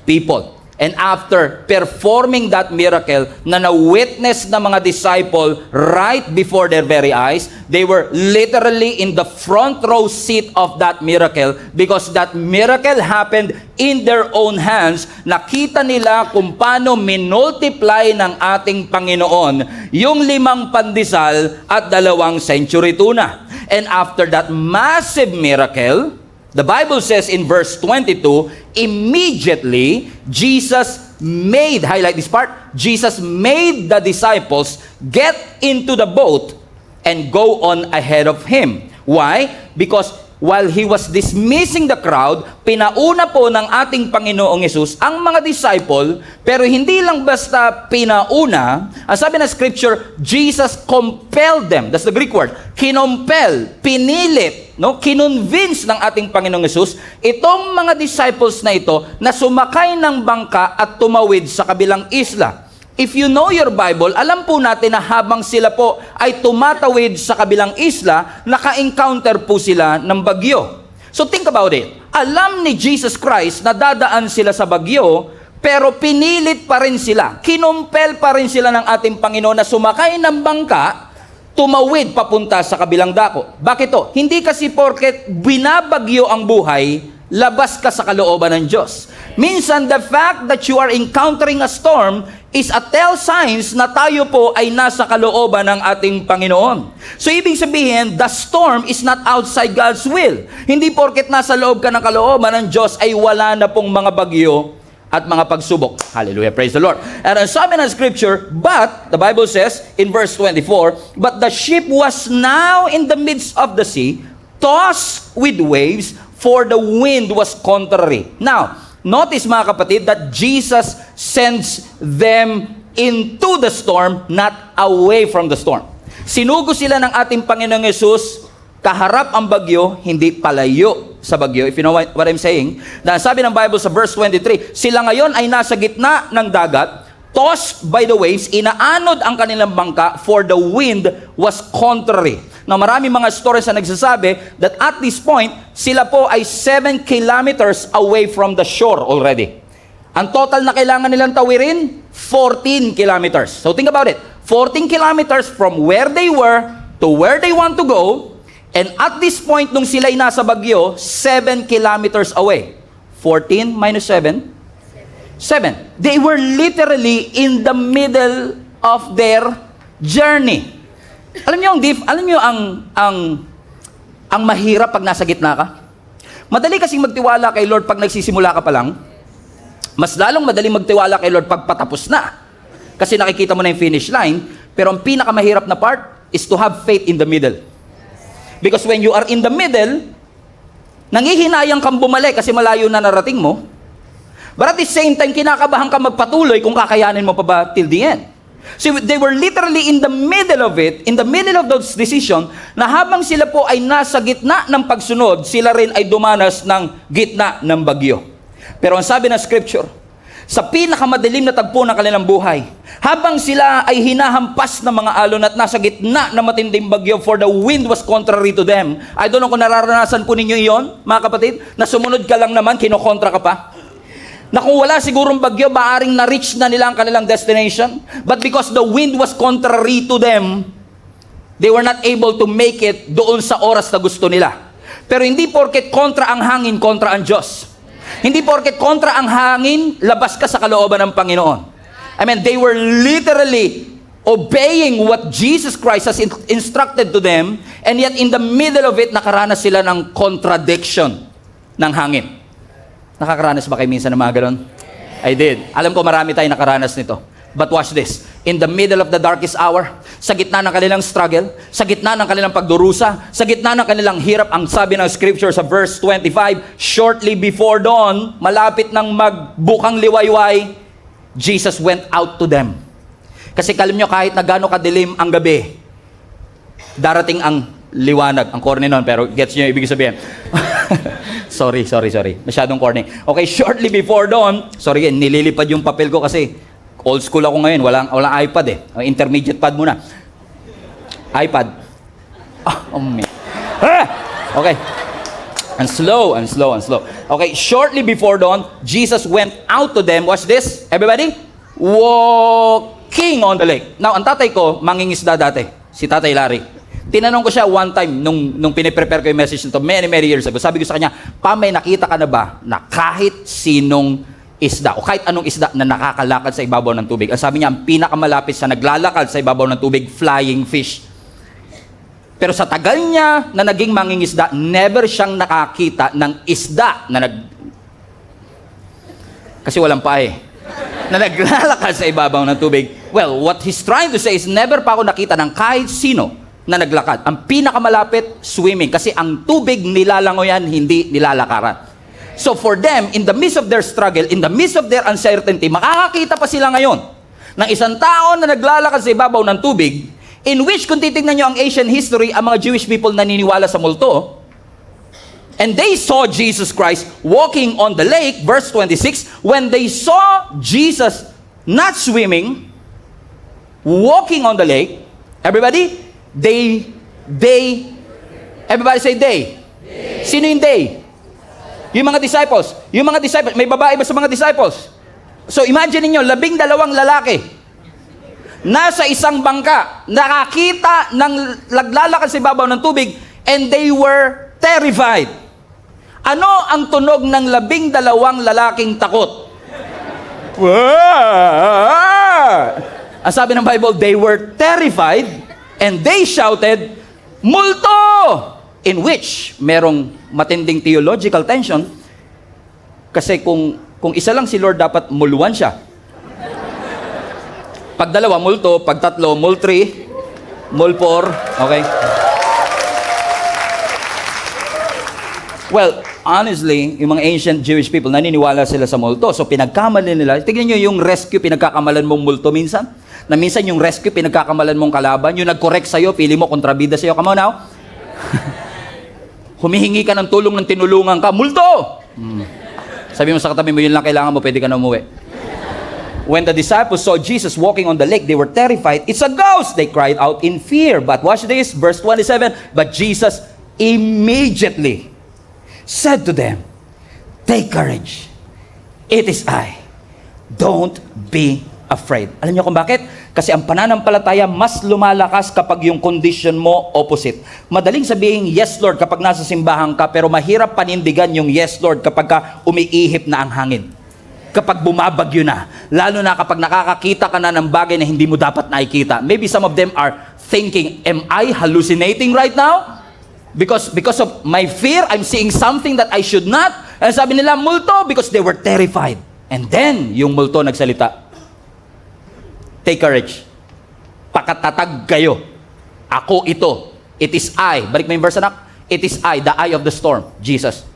people. And after performing that miracle na na-witness ng mga disciple right before their very eyes, they were literally in the front row seat of that miracle because that miracle happened in their own hands. Nakita nila kung paano minultiply ng ating Panginoon yung 5 pandesal at 2 century tuna. And after that massive miracle, the Bible says in verse 22, immediately Jesus made, highlight this part, Jesus made the disciples get into the boat and go on ahead of him. Why? Because while he was dismissing the crowd, pinauna po ng ating Panginoong Yesus ang mga disciple, pero hindi lang basta pinauna. Ang sabi ng scripture, Jesus compelled them. That's the Greek word. Kinompel, pinilit, no? Kinonvince ng ating Panginoong Yesus itong mga disciples na ito na sumakay ng bangka at tumawid sa kabilang isla. If you know your Bible, alam po natin na habang sila po ay tumatawid sa kabilang isla, naka-encounter po sila ng bagyo. So think about it. Alam ni Jesus Christ na dadaan sila sa bagyo, pero pinilit pa rin sila. Kinumpel pa rin sila ng ating Panginoon na sumakay ng bangka, tumawid papunta sa kabilang dako. Bakit to? Hindi kasi porket binabagyo ang buhay, labas ka sa kalooban ng Diyos. Minsan, the fact that you are encountering a storm is a tell signs na tayo po ay nasa kalooban ng ating Panginoon. So, ibig sabihin, the storm is not outside God's will. Hindi porket nasa loob ka ng kalooban ng Diyos ay wala na pong mga bagyo at mga pagsubok. Hallelujah, praise the Lord. And ang sabi ng scripture, but, the Bible says in verse 24, but the ship was now in the midst of the sea, tossed with waves, for the wind was contrary. Now, notice mga kapatid that Jesus sends them into the storm, not away from the storm. Sinugo sila ng ating Panginoong Yesus, kaharap ang bagyo, hindi palayo sa bagyo. If you know what I'm saying, na sabi ng Bible sa verse 23, sila ngayon ay nasa gitna ng dagat, tossed by the waves, inaanod ang kanilang bangka, for the wind was contrary. Now, marami mga stories na nagsasabi that at this point, sila po ay 7 kilometers away from the shore already. Ang total na kailangan nilang tawirin, 14 kilometers. So think about it. 14 kilometers from where they were to where they want to go, and at this point, nung sila'y nasa bagyo, 7 kilometers away. 14 minus 7? 7. They were literally in the middle of their journey. Alam niyo ang mahirap pag nasa gitna ka? Madali kasing magtiwala kay Lord pag nagsisimula ka pa lang. Mas lalong madaling magtiwala kay Lord pag patapos na. Kasi nakikita mo na yung finish line. Pero ang pinakamahirap na part is to have faith in the middle. Because when you are in the middle, nangihinayang kang bumalik kasi malayo na narating mo. But at the same time, kinakabahan ka magpatuloy kung kakayanin mo pa ba till the end. So they were literally in the middle of it, in the middle of those decisions, na habang sila po ay nasa gitna ng pagsunod, sila rin ay dumanas ng gitna ng bagyo. Pero ang sabi ng scripture, sa pinakamadilim na tagpo ng kanilang buhay, habang sila ay hinahampas ng mga alon at nasa gitna ng matinding bagyo, for the wind was contrary to them. I don't know kung nararanasan po ninyo iyon, mga kapatid, na sumunod ka lang naman, kinokontra ka pa. Na kung wala sigurong bagyo, maaring na-reach na nila ang kanilang destination. But because the wind was contrary to them, they were not able to make it doon sa oras na gusto nila. Pero hindi porket kontra ang hangin, kontra ang Diyos. Hindi porket kontra ang hangin, labas ka sa kalooban ng Panginoon. I mean, they were literally obeying what Jesus Christ has instructed to them, and yet in the middle of it, nakaranas sila ng contradiction ng hangin. Nakakaranas ba kayo minsan ng mga ganon? I did. Alam ko marami tayong nakaranas nito. But watch this. In the middle of the darkest hour, sa gitna ng kanilang struggle, sa gitna ng kanilang pagdurusa, sa gitna ng kanilang hirap, ang sabi ng scripture sa verse 25, shortly before dawn, malapit ng magbukang liwayway, Jesus went out to them. Kasi kalim nyo, kahit na gano'ng kadilim ang gabi, darating ang liwanag. Ang corny nun, pero gets nyo yung ibig sabihin. Sorry. Masyadong corny. Okay, shortly before dawn, sorry, nililipad yung papel ko kasi old school ako ngayon. Walang iPad eh. Intermediate pad muna. iPad. Okay. And slow, and slow, and slow. Okay, shortly before dawn, Jesus went out to them. Watch this, everybody. Walking on the lake. Now, ang tatay ko, mangingisda dati. Si Tatay Larry. Tinanong ko siya one time, nung piniprepare ko yung message nito, many years ago. Sabi ko sa kanya, Pa, may nakita ka na ba na kahit sinong isda, o kahit anong isda na nakakalakad sa ibabaw ng tubig? Ang sabi niya, ang pinakamalapit sa naglalakad sa ibabaw ng tubig, flying fish. Pero sa tagal niya na naging mangingisda, never siyang nakakita ng isda na kasi walang pae, na naglalakad sa ibabaw ng tubig. Well, what he's trying to say is, never pa ako nakita ng kahit sino na naglakad. Ang pinakamalapit, swimming. Kasi ang tubig nilalangoyan, hindi nilalakaran. So for them, in the midst of their struggle, in the midst of their uncertainty, makakakita pa sila ngayon ng isang tao na naglalakad sa ibabaw ng tubig, in which, kung titignan nyo ang ancient history, ang mga Jewish people naniniwala sa multo, and they saw Jesus Christ walking on the lake, verse 26, when they saw Jesus not swimming, walking on the lake, everybody, everybody say they. Sino yung they? Yung mga disciples. Yung mga disciples, may babae ba sa mga disciples? So imagine niyo 12 lalaki nasa isang bangka, nakakita ng naglalakad sa ibabaw ng tubig, and they were terrified. Ano ang tunog ng 12 lalaking takot? Ang sabi ng Bible, they were terrified, and they shouted, multo! In which, merong matinding theological tension, kasi kung isa lang si Lord, dapat muluan siya. Pag dalawa, multo. Pag tatlo, multri. Mulpor. Okay? Well, honestly, yung mga ancient Jewish people, naniniwala sila sa multo. So, pinagkamalan nila. Tignan nyo yung rescue, pinagkakamalan mong multo minsan. Na minsan yung rescue, pinagkakamalan mong kalaban. Yung nag-correct sa'yo, pili mo, kontrabida sa'yo. Come on now. Humihingi ka ng tulong ng tinulungan ka. Multo! Sabi mo sa katabi mo, yun lang kailangan mo, pwede ka na umuwi. When the disciples saw Jesus walking on the lake, they were terrified. It's a ghost! They cried out in fear. But watch this, verse 27. But Jesus immediately said to them, take courage. It is I. Don't be afraid. Alam niyo kung bakit? Kasi ang pananampalataya mas lumalakas kapag yung condition mo opposite. Madaling sabihin, yes Lord, kapag nasa simbahan ka, pero mahirap panindigan yung yes Lord kapag ka umiihip na ang hangin. Kapag bumabagyo na, lalo na kapag nakakakita ka na ng bagay na hindi mo dapat nakikita. Maybe some of them are thinking, am I hallucinating right now? Because of my fear, I'm seeing something that I should not. And sabi nila, multo, because they were terrified. And then, yung multo nagsalita, take courage. Pakatatag kayo. Ako ito. It is I. Balik mo yung verse, anak. It is I, the eye of the storm. Jesus.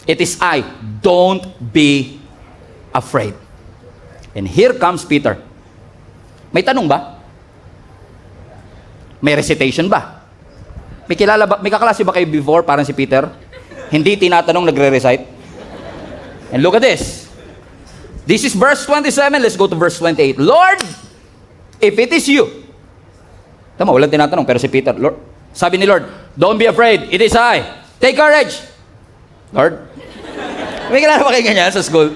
It is I. Don't be afraid. And here comes Peter. May tanong ba? May recitation ba? May kilala ba? May kaklase ba kayo before parang si Peter? Hindi tinatanong, nagre-recite. And look at this. This is verse 27. Let's go to verse 28. Lord, if it is you. Tama, walang tinatanong. Pero si Peter, Lord, sabi ni Lord, don't be afraid. It is I. Take courage. Lord, may kilala ba kayo ganyan sa school?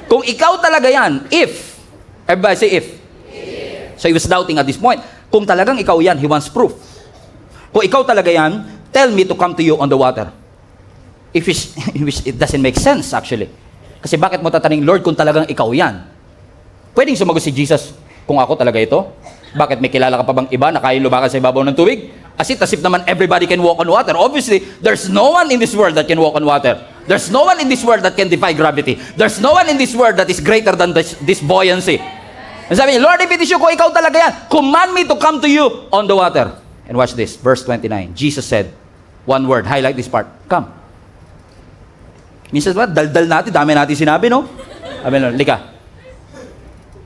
Kung ikaw talaga yan, if, everybody say if. So he was doubting at this point. Kung talagang ikaw yan, he wants proof. Kung ikaw talaga yan, tell me to come to you on the water. If it doesn't make sense actually. Kasi bakit mo tatanungin, Lord, kung talagang ikaw yan? Pwedeng sumagot si Jesus, kung ako talaga ito? Bakit may kilala ka pa bang iba na kaya lumakad sa ibabaw ng tubig? As if naman everybody can walk on water. Obviously, there's no one in this world that can walk on water. There's no one in this world that can defy gravity. There's no one in this world that is greater than this buoyancy. And sabi niya, Lord, if it is you, kung ikaw talaga yan, command me to come to you on the water. And watch this, verse 29. Jesus said, one word, highlight this part, come. Minsan ba, daldal natin, dami natin sinabi, no? Sabi na, lika.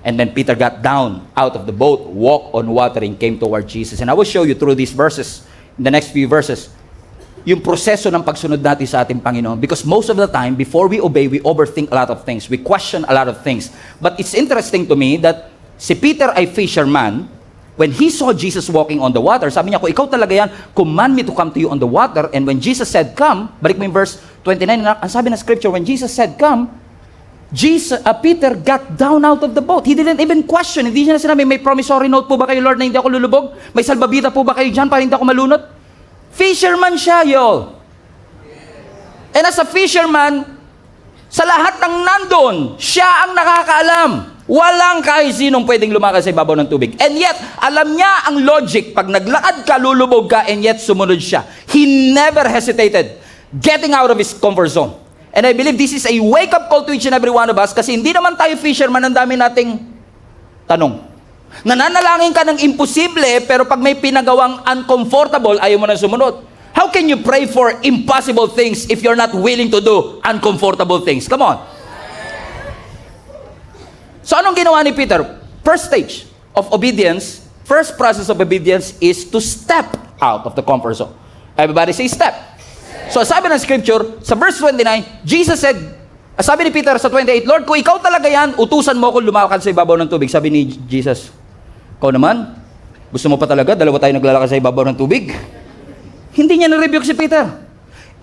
And then Peter got down out of the boat, walked on water, and came toward Jesus. And I will show you through these verses, in the next few verses, yung proseso ng pagsunod natin sa ating Panginoon. Because most of the time, before we obey, we overthink a lot of things. We question a lot of things. But it's interesting to me that si Peter ay fisherman, when he saw Jesus walking on the water, sabi niya, kung ikaw talaga yan, command me to come to you on the water. And when Jesus said, come, balik mo yung verse 29, ang sabi ng scripture, when Jesus said, come, Peter got down out of the boat. He didn't even question. Hindi niya na sinabi, may promissory note po ba kayo, Lord, na hindi ako lulubog? May salbabida po ba kayo dyan para hindi ako malunod? Fisherman siya, y'all. And as a fisherman, sa lahat ng nandun, siya ang nakakaalam. Walang kahit sinong pwedeng lumakas sa ibabaw ng tubig. And yet, alam niya ang logic. Pag naglakad ka, lulubog ka, and yet sumunod siya. He never hesitated getting out of his comfort zone. And I believe this is a wake-up call to each and every one of us kasi hindi naman tayo fisherman, ang dami nating tanong. Nananalangin ka ng imposible, pero pag may pinagawang uncomfortable, ayaw mo na sumunod. How can you pray for impossible things if you're not willing to do uncomfortable things? Come on. So anong ginawa ni Peter? First stage of obedience, first process of obedience is to step out of the comfort zone. Everybody say step. So sabi ng scripture, sa verse 29, Jesus said, sabi ni Peter sa 28, Lord, kung ikaw talaga yan, utusan mo ako lumakad sa ibabaw ng tubig. Sabi ni Jesus, ikaw naman, gusto mo pa talaga, dalawa tayo naglalakad sa ibabaw ng tubig? Hindi niya na-rebuke si Peter.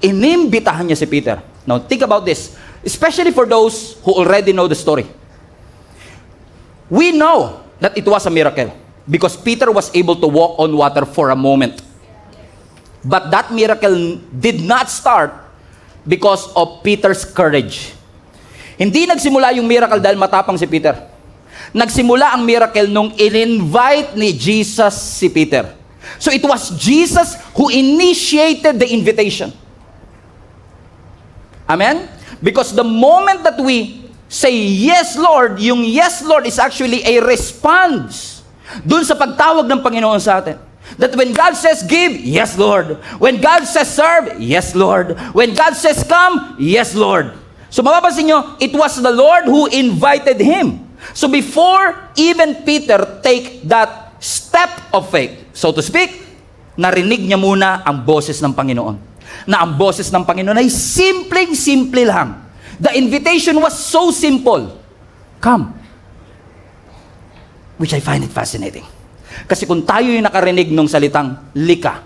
Inimbitahan niya si Peter. Now think about this, especially for those who already know the story. We know that it was a miracle because Peter was able to walk on water for a moment. But that miracle did not start because of Peter's courage. Hindi nagsimula yung miracle dahil matapang si Peter. Nagsimula ang miracle nung in-invite ni Jesus si Peter. So it was Jesus who initiated the invitation. Amen? Because the moment that we say, yes, Lord, yung yes, Lord is actually a response dun sa pagtawag ng Panginoon sa atin. That when God says give, yes, Lord. When God says serve, yes, Lord. When God says come, yes, Lord. So mapapansin nyo, it was the Lord who invited him. So before even Peter take that step of faith, so to speak, narinig niya muna ang boses ng Panginoon. Na ang boses ng Panginoon ay simpleng-simple lang. The invitation was so simple. Come. Which I find it fascinating. Kasi kung tayo yung nakarinig ng salitang lika,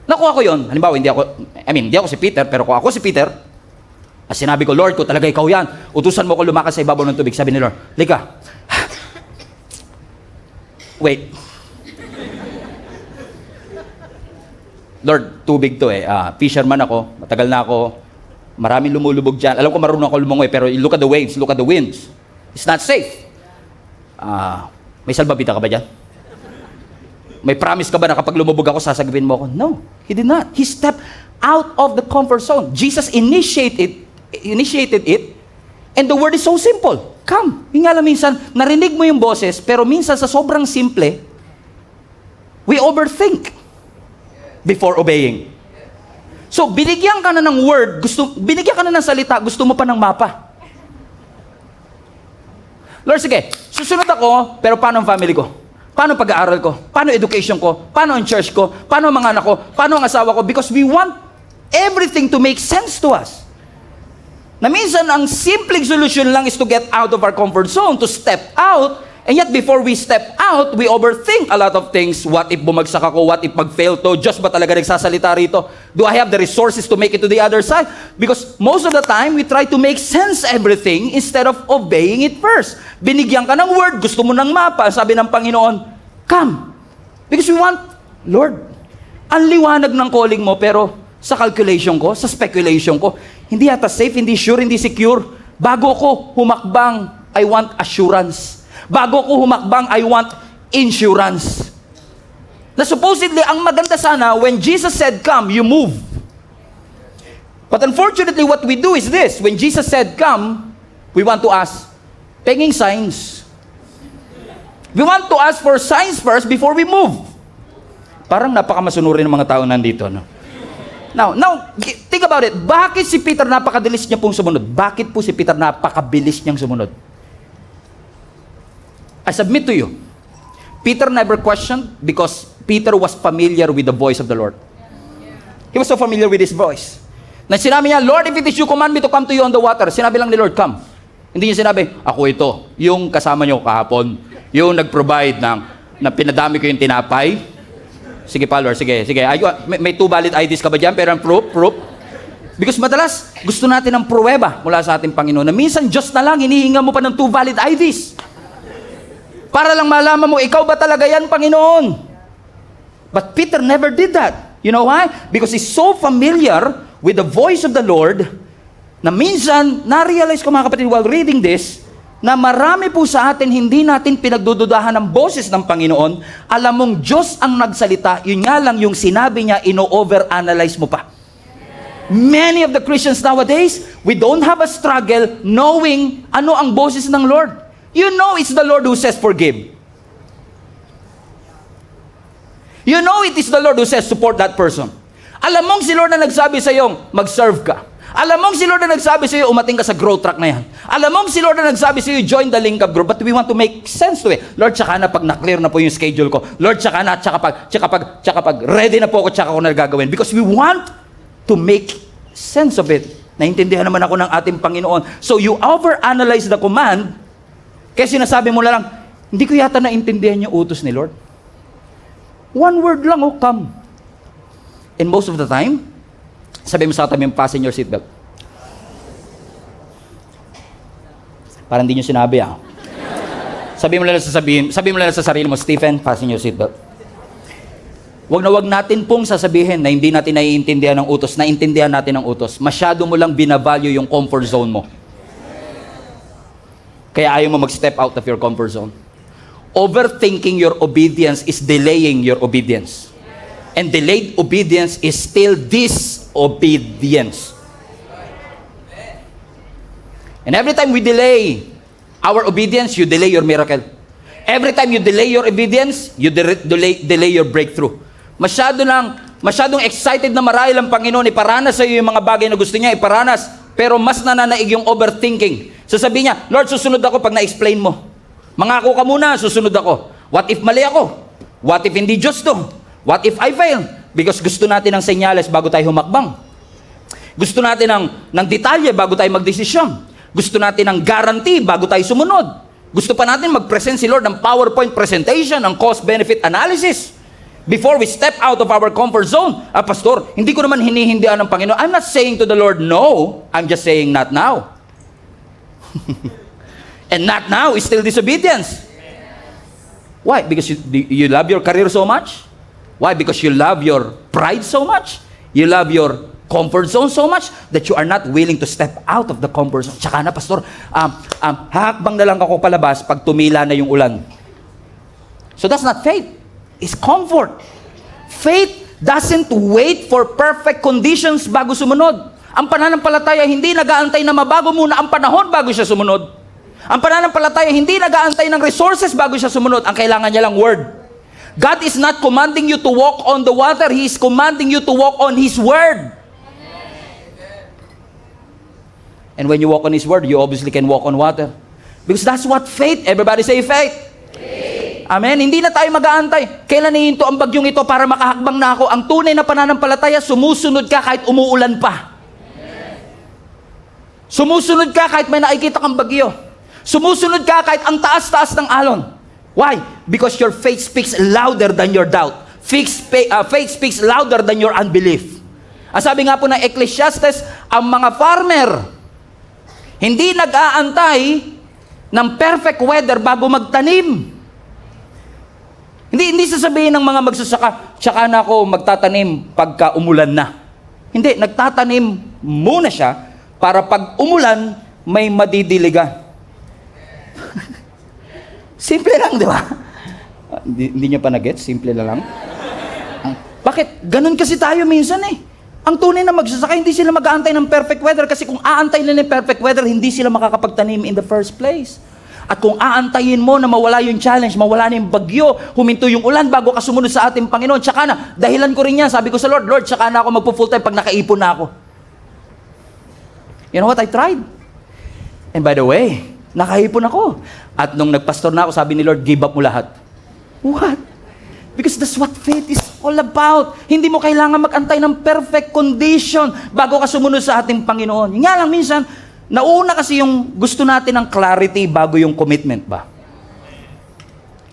nakuha ko yun. Halimbawa, hindi ako si Peter, pero kung ako si Peter, sinabi ko, Lord, kung talaga ikaw yan, utusan mo ko lumakas sa ibabaw ng tubig. Sabi ni Lord, lika. Wait. Lord, tubig to eh. Fisherman ako, matagal na ako. Maraming lumulubog dyan. Alam ko marunong ako lumangoy, pero look at the waves, look at the winds. It's not safe. May salbabida ka ba dyan? May promise ka ba na kapag lumubog ako, sasagawin mo ako? No, he did not. He stepped out of the comfort zone. Jesus initiated it, and the word is so simple. Come. Yung nga lang minsan, narinig mo yung boses, pero minsan sa sobrang simple, we overthink before obeying. So, binigyan ka na ng word, binigyan ka na ng salita, gusto mo pa ng mapa. Lord, sige, susunod ako, pero paano ang family ko? Paano pag-aaral ko? Paano education ko? Paano ang church ko? Paano ang mga anak ko? Paano ang asawa ko? Because we want everything to make sense to us. Na minsan, ang simpleng solution lang is to get out of our comfort zone, to step out. And yet, before we step out, we overthink a lot of things. What if bumagsak ako? What if mag-fail to? Diyos ba talaga nagsasalita rito? Do I have the resources to make it to the other side? Because most of the time, we try to make sense everything instead of obeying it first. Binigyan ka ng word, gusto mo ng mapa. Sabi ng Panginoon, come. Because we want, Lord, ang liwanag ng calling mo, pero sa calculation ko, sa speculation ko, hindi yata safe, hindi sure, hindi secure. Bago ko humakbang, I want assurance. Bago ko humakbang, I want insurance. Na supposedly, ang maganda sana, when Jesus said, come, you move. But unfortunately, what we do is this. When Jesus said, come, we want to ask, penging signs. We want to ask for signs first before we move. Parang napakamasunurin ng mga tao nandito, no? Now, think about it. Bakit si Peter napakabilis niya pong sumunod? Bakit po si Peter napakabilis niyang sumunod? I submit to you, Peter never questioned because Peter was familiar with the voice of the Lord. He was so familiar with His voice. Na sinabi niya, Lord, if it is you, command me to come to you on the water. Sinabi lang ni Lord, come. Hindi niya sinabi, ako ito, yung kasama niyo kahapon, yung nag-provide ng na pinadami ko yung tinapay. Sige, follower, sige. May 2 valid IDs ka ba dyan? Pero ang proof. Because madalas, gusto natin ng pruweba mula sa ating Panginoon. Na minsan, Diyos na lang, hinihinga mo pa ng 2 valid IDs. Para lang malaman mo, ikaw ba talaga yan, Panginoon? But Peter never did that. You know why? Because he's so familiar with the voice of the Lord, na minsan, na-realize ko mga kapatid, while reading this, na marami po sa atin, hindi natin pinagdududahan ng boses ng Panginoon. Alam mong Diyos ang nagsalita, yun nga lang yung sinabi niya, ino-overanalyze mo pa. Many of the Christians nowadays, we don't have a struggle knowing ano ang boses ng Lord. You know it's the Lord who says forgive. You know it is the Lord who says support that person. Alam mong si Lord na nagsabi sa iyong mag-serve ka. Alam mong si Lord na nagsabi sa iyo, umating ka sa growth track na yan. Alam mong si Lord na nagsabi sa iyo, join the link up group. But we want to make sense to it. Lord, tsaka na pag na-clear na po yung schedule ko. Lord, tsaka pag ready na po ako, tsaka ko na gagawin. Because we want to make sense of it. Naintindihan naman ako ng ating Panginoon. So you overanalyze the command, kaya sinasabi mo na lang, hindi ko yata naintindihan yung utos ni Lord. One word lang, come. And most of the time, sabi mo sa katabi, fasten your seatbelt. Parang hindi nyo sinabi, sabi mo lang sa sarili mo, Stephen, fasten your seatbelt. Wag natin pong sasabihin na hindi natin naiintindihan ng utos, naintindihan natin ng utos. Masyado mo lang binavalue yung comfort zone mo. Kaya ayaw mo mag-step out of your comfort zone. Overthinking your obedience is delaying your obedience. And delayed obedience is still disobedience. And every time we delay our obedience, you delay your miracle. Every time you delay your obedience, you delay your breakthrough. Masyadong excited na marahil ang Panginoon, iparanas sa iyo yung mga bagay na gusto niya, iparanas, pero mas nananaig yung overthinking. Sasabihin niya, Lord, susunod ako pag na-explain mo. Mangako ka muna, susunod ako. What if mali ako? What if hindi Diyos to? What if I fail? Because gusto natin ng senyales bago tayo humakbang. Gusto natin ng detalye bago tayo magdesisyon. Gusto natin ng guarantee bago tayo sumunod. Gusto pa natin mag-present si Lord ng PowerPoint presentation, ng cost-benefit analysis. Before we step out of our comfort zone. Pastor, hindi ko naman hinihindihan ng Panginoon. I'm not saying to the Lord, no. I'm just saying not now. And not now is still disobedience. Why? Because you love your career so much? Why? Because you love your pride so much? You love your comfort zone so much that you are not willing to step out of the comfort zone. Tsaka na, Pastor, hahakbang na lang ako palabas pag tumila na yung ulan. So that's not faith. It's comfort. Faith doesn't wait for perfect conditions bago sumunod. Ang pananampalataya hindi nag-aantay na mabago muna ang panahon bago siya sumunod. Ang pananampalataya hindi nag-aantay ng resources bago siya sumunod. Ang kailangan niya lang word. God is not commanding you to walk on the water. He is commanding you to walk on His Word. And when you walk on His Word, you obviously can walk on water. Because that's what faith, everybody say faith. Amen? Hindi na tayo mag-aantay. Kailan hihinto ang bagyong ito para makahakbang na ako? Ang tunay na pananampalataya, sumusunod ka kahit umuulan pa. Sumusunod ka kahit may nakikita kang bagyo. Sumusunod ka kahit ang taas-taas ng alon. Why? Because your faith speaks louder than your doubt. Faith speaks louder than your unbelief. Ang sabi nga po ng Ecclesiastes, ang mga farmer, hindi nag-aantay ng perfect weather bago magtanim. Hindi sasabihin ng mga magsasaka, tsaka na ako magtatanim pagka umulan na. Hindi, nagtatanim muna siya para pag umulan, may madidiligan. Simple lang, di ba? Hindi niya pa na-get? Simple na lang. Bakit? Ganun kasi tayo minsan eh. Ang tunay na magsasaka, hindi sila mag-aantay ng perfect weather kasi kung aantay nila ng perfect weather, hindi sila makakapagtanim in the first place. At kung aantayin mo na mawala yung challenge, mawala na yung bagyo, huminto yung ulan bago ka sumunod sa ating Panginoon, tsaka na, dahilan ko rin yan, sabi ko sa Lord, Lord, tsaka na ako magpo-full time pag nakaipon na ako. You know what? I tried. And by the way, nakaipon ako. At nung nagpastor na ako, sabi ni Lord, give up mo lahat. What? Because that's what faith is all about. Hindi mo kailangan mag-antay ng perfect condition bago ka sumunod sa ating Panginoon. Nga lang minsan, nauna kasi yung gusto natin ng clarity bago yung commitment ba?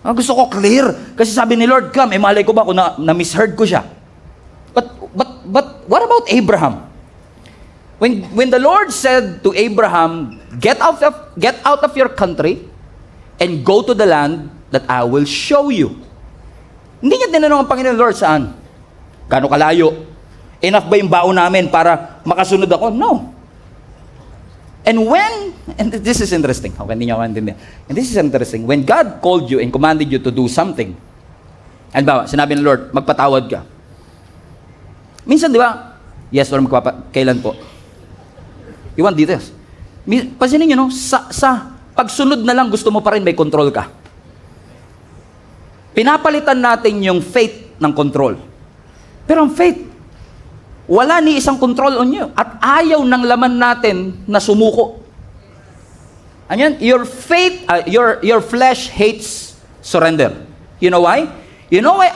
Gusto ko clear. Kasi sabi ni Lord, come. Malay ko ba kung na-misheard ko siya. But what about Abraham? When the Lord said to Abraham, get out of your country and go to the land that I will show you. Hindi niya tinanong ang Panginoon, Lord, saan? Gaano kalayo? Enough ba yung baon namin para makasunod ako? No. And this is interesting. Okay, hindi niyo ako intindihan. And this is interesting. When God called you and commanded you to do something, and ba, sinabi ng Lord, magpatawad ka. Minsan, di ba? Yes, Lord, kailan po? You want details? Pansinin niyo, no? Sa pagsunod na lang, gusto mo pa rin may control ka. Pinapalitan natin yung faith ng control. Pero ang faith, wala ni isang control on you. At ayaw ng laman natin na sumuko. Ayan, your faith, your flesh hates surrender. You know why? You know why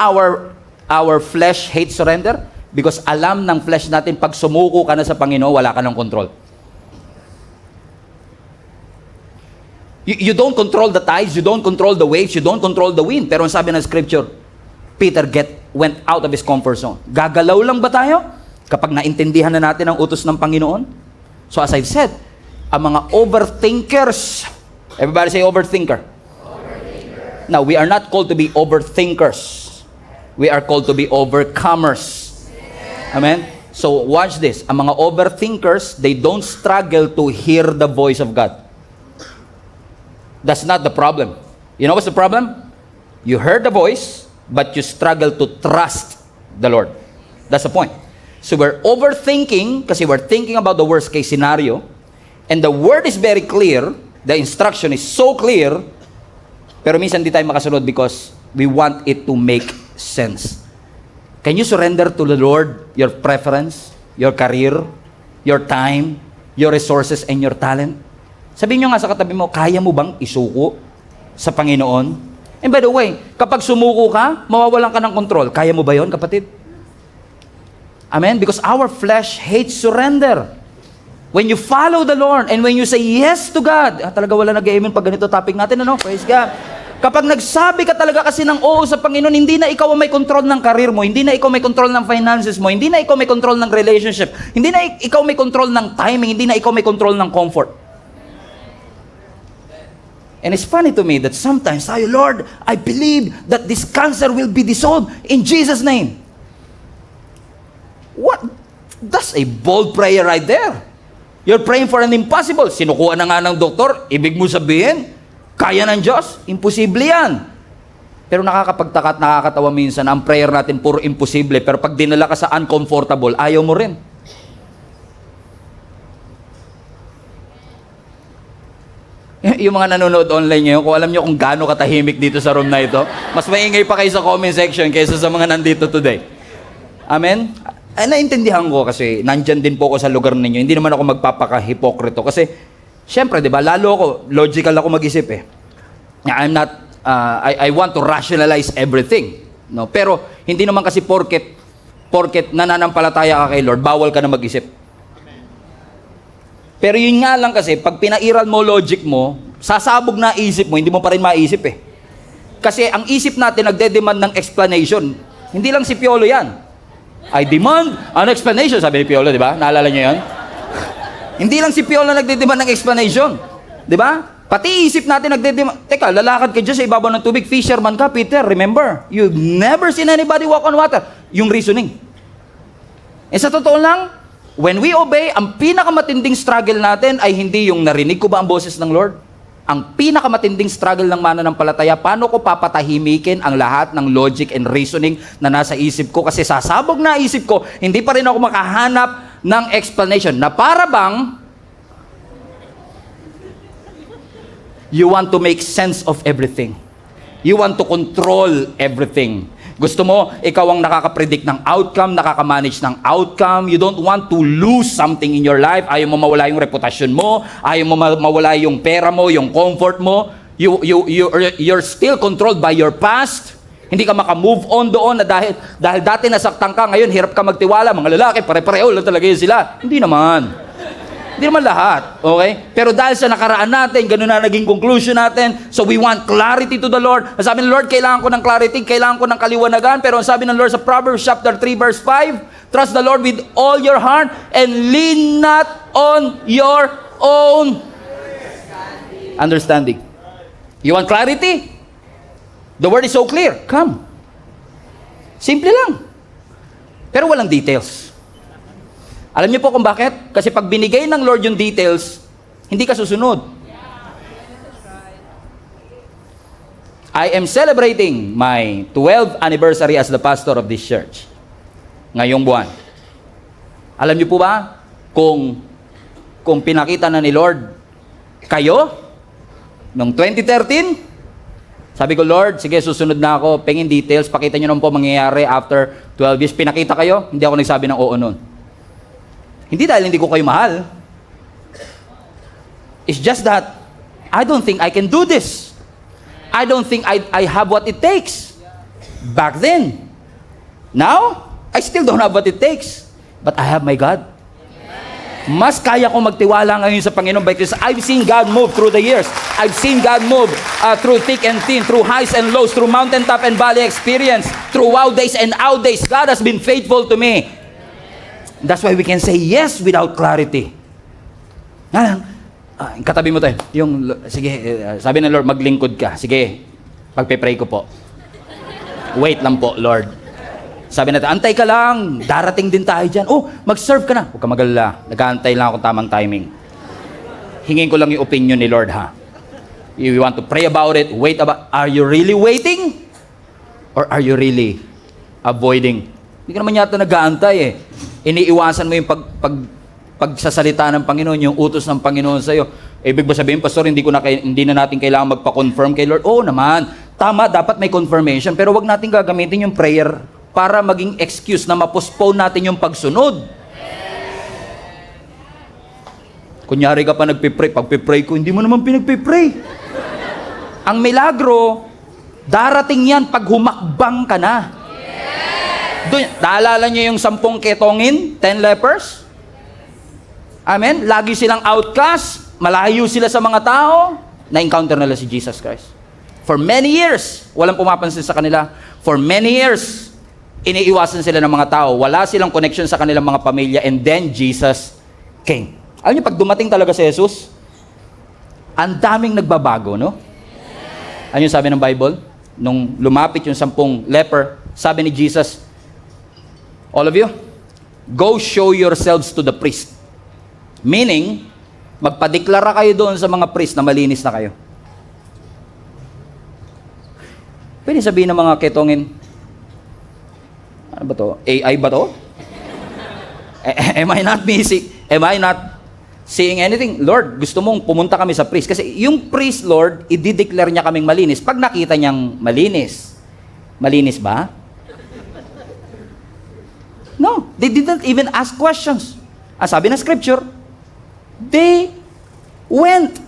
our flesh hates surrender? Because alam ng flesh natin, pag sumuko ka na sa Panginoon, wala ka ng control. You don't control the tides, you don't control the waves, you don't control the wind. Pero ang sabi ng scripture, Peter went out of his comfort zone. Gagalaw lang ba tayo kapag naintindihan na natin ang utos ng Panginoon? So as I've said, ang mga overthinkers, everybody say overthinker. Now, we are not called to be overthinkers. We are called to be overcomers. Amen? So watch this. Ang mga overthinkers, they don't struggle to hear the voice of God. That's not the problem. You know what's the problem? You heard the voice, but you struggle to trust the Lord. That's the point. So we're overthinking kasi we're thinking about the worst case scenario, and the word is very clear, the instruction is so clear, pero minsan di tayo makasunod because we want it to make sense. Can you surrender to the Lord your preference, your career, your time, your resources, and your talent? Sabihin nyo nga sa katabi mo, kaya mo bang isuko sa Panginoon? And by the way, kapag sumuko ka, mawawalan ka ng control. Kaya mo ba yon, kapatid? Amen? Because our flesh hates surrender. When you follow the Lord and when you say yes to God, talaga wala nag-amen pag ganito topic natin, ano? Praise God. Kapag nagsabi ka talaga kasi ng oo sa Panginoon, hindi na ikaw ang may control ng career mo, hindi na ikaw may control ng finances mo, hindi na ikaw may control ng relationship, hindi na ikaw may control ng timing, hindi na ikaw may control ng comfort. And it's funny to me that sometimes, Lord, I believe that this cancer will be dissolved in Jesus' name. What? That's a bold prayer right there. You're praying for an impossible. Sinukuha na nga ng doktor, ibig mo sabihin, kaya ng Diyos? Imposible yan. Pero nakakapagtaka at nakakatawa minsan, ang prayer natin puro imposible, pero pag dinala ka sa uncomfortable, ayaw mo rin. Yung mga nanonood online ngayon, kung alam nyo kung gaano katahimik dito sa room na ito, mas maingay pa kayo sa comment section kaysa sa mga nandito today. Amen? Ay, naintindihan ko kasi nandyan din po ako sa lugar ninyo. Hindi naman ako magpapaka-hipokrito kasi, syempre, di ba, lalo ako, logical ako mag-isip eh. I'm not, I want to rationalize everything. No? Pero, hindi naman kasi porket nananampalataya ka kay Lord, bawal ka na mag-isip. Pero yun nga lang kasi, pag pinairal mo logic mo, sasabog na isip mo, hindi mo pa rin maisip eh. Kasi ang isip natin nagde-demand ng explanation. Hindi lang si Piolo yan. I demand an explanation, sabi ni Piolo, di ba? Naalala niyo yan? Hindi lang si Piolo nagde-demand ng explanation. Di ba? Pati isip natin nagde-demand. Teka, lalakad ka dyan sa ibabaw ng tubig, fisherman ka, Peter, remember, you've never seen anybody walk on water. Yung reasoning. Eh sa totoo lang, when we obey, ang pinakamatinding struggle natin ay hindi yung narinig ko ba ang boses ng Lord? Ang pinakamatinding struggle ng mananampalataya, paano ko papatahimikin ang lahat ng logic and reasoning na nasa isip ko? Kasi sasabog na isip ko, hindi pa rin ako makahanap ng explanation na para bang you want to make sense of everything. You want to control everything. Gusto mo, ikaw ang nakaka-predict ng outcome, nakaka-manage ng outcome. You don't want to lose something in your life. Ayaw mo mawala yung reputasyon mo. Ayaw mo mawala yung pera mo, yung comfort mo. You're still controlled by your past. Hindi ka maka-move on doon na dahil dati nasaktan ka, ngayon hirap ka magtiwala. Mga lalaki, pare-pareho lang talaga yun sila. Hindi naman. Hindi naman lahat, okay? Pero dahil sa nakaraan natin, ganun na naging conclusion natin, so we want clarity to the Lord. Ang sabi ng Lord, kailangan ko ng clarity, kailangan ko ng kaliwanagan, pero ang sabi ng Lord sa Proverbs chapter 3 verse 5, trust the Lord with all your heart and lean not on your own understanding. You want clarity? The word is so clear. Come. Simple lang. Pero walang details. Alam niyo po kung bakit? Kasi pag binigay ng Lord yung details, hindi ka susunod. I am celebrating my 12th anniversary as the pastor of this church. Ngayong buwan. Alam niyo po ba kung pinakita na ni Lord kayo noong 2013, sabi ko, Lord, sige, susunod na ako, pengin details, pakita niyo naman po mangyayari after 12 years. Pinakita kayo, hindi ako nagsabi ng oo nun. Hindi dahil hindi ko kayo mahal. It's just that I don't think I can do this. I don't think I have what it takes. Back then. Now, I still don't have what it takes. But I have my God. Mas kaya kong magtiwala ngayon sa Panginoon because I've seen God move through the years. I've seen God move through thick and thin, through highs and lows, through mountaintop and valley experience, through wow days and out days. God has been faithful to me. That's why we can say yes without clarity. Katabi mo tayo. Sige, sabi ng Lord, maglingkod ka. Sige, pagpe-pray ko po. Wait lang po, Lord. Sabi natin, antay ka lang. Darating din tayo dyan. Oh, mag-serve ka na. Huwag ka mag-alala. Nag-aantay lang ako tamang timing. Hingin ko lang yung opinion ni Lord, ha? You want to pray about it, wait about. Are you really waiting? Or are you really avoiding? Hindi ka naman yata nag-aantay eh. Iniiwasan mo yung pagsasalita ng Panginoon, yung utos ng Panginoon sa iyo. Ibig ba sabihin, Pastor, hindi na natin kailangan magpa-confirm kay Lord? Oo naman. Tama, dapat may confirmation. Pero wag natin gagamitin yung prayer para maging excuse na ma-postpone natin yung pagsunod. Kunyari ka pa nagpipray. Pag-pipray ko, hindi mo naman pinagpipray. Ang milagro, darating yan pag humakbang ka na. Doon, naalala niyo yung 10 ketongin, 10 lepers? Amen? Lagi silang outcast, malayo sila sa mga tao, na-encounter nila si Jesus Christ. For many years, walang pumapansin sa kanila. For many years, iniiwasan sila ng mga tao. Wala silang connection sa kanilang mga pamilya, and then Jesus came. Alam niyo, pag dumating talaga si Jesus, ang daming nagbabago, no? Ano yung sabi ng Bible? Nung lumapit yung 10 leper, sabi ni Jesus, all of you, go show yourselves to the priest. Meaning, magpadeklara kayo doon sa mga priest na malinis na kayo. Pwede sabihin ng mga ketongin, ano ba to? AI ba to? Am I not seeing anything? Lord, gusto mong pumunta kami sa priest. Kasi yung priest, Lord, i-declare niya kaming malinis. Pag nakita niyang malinis, malinis ba? No, they didn't even ask questions. Ang sabi ng scripture, they went.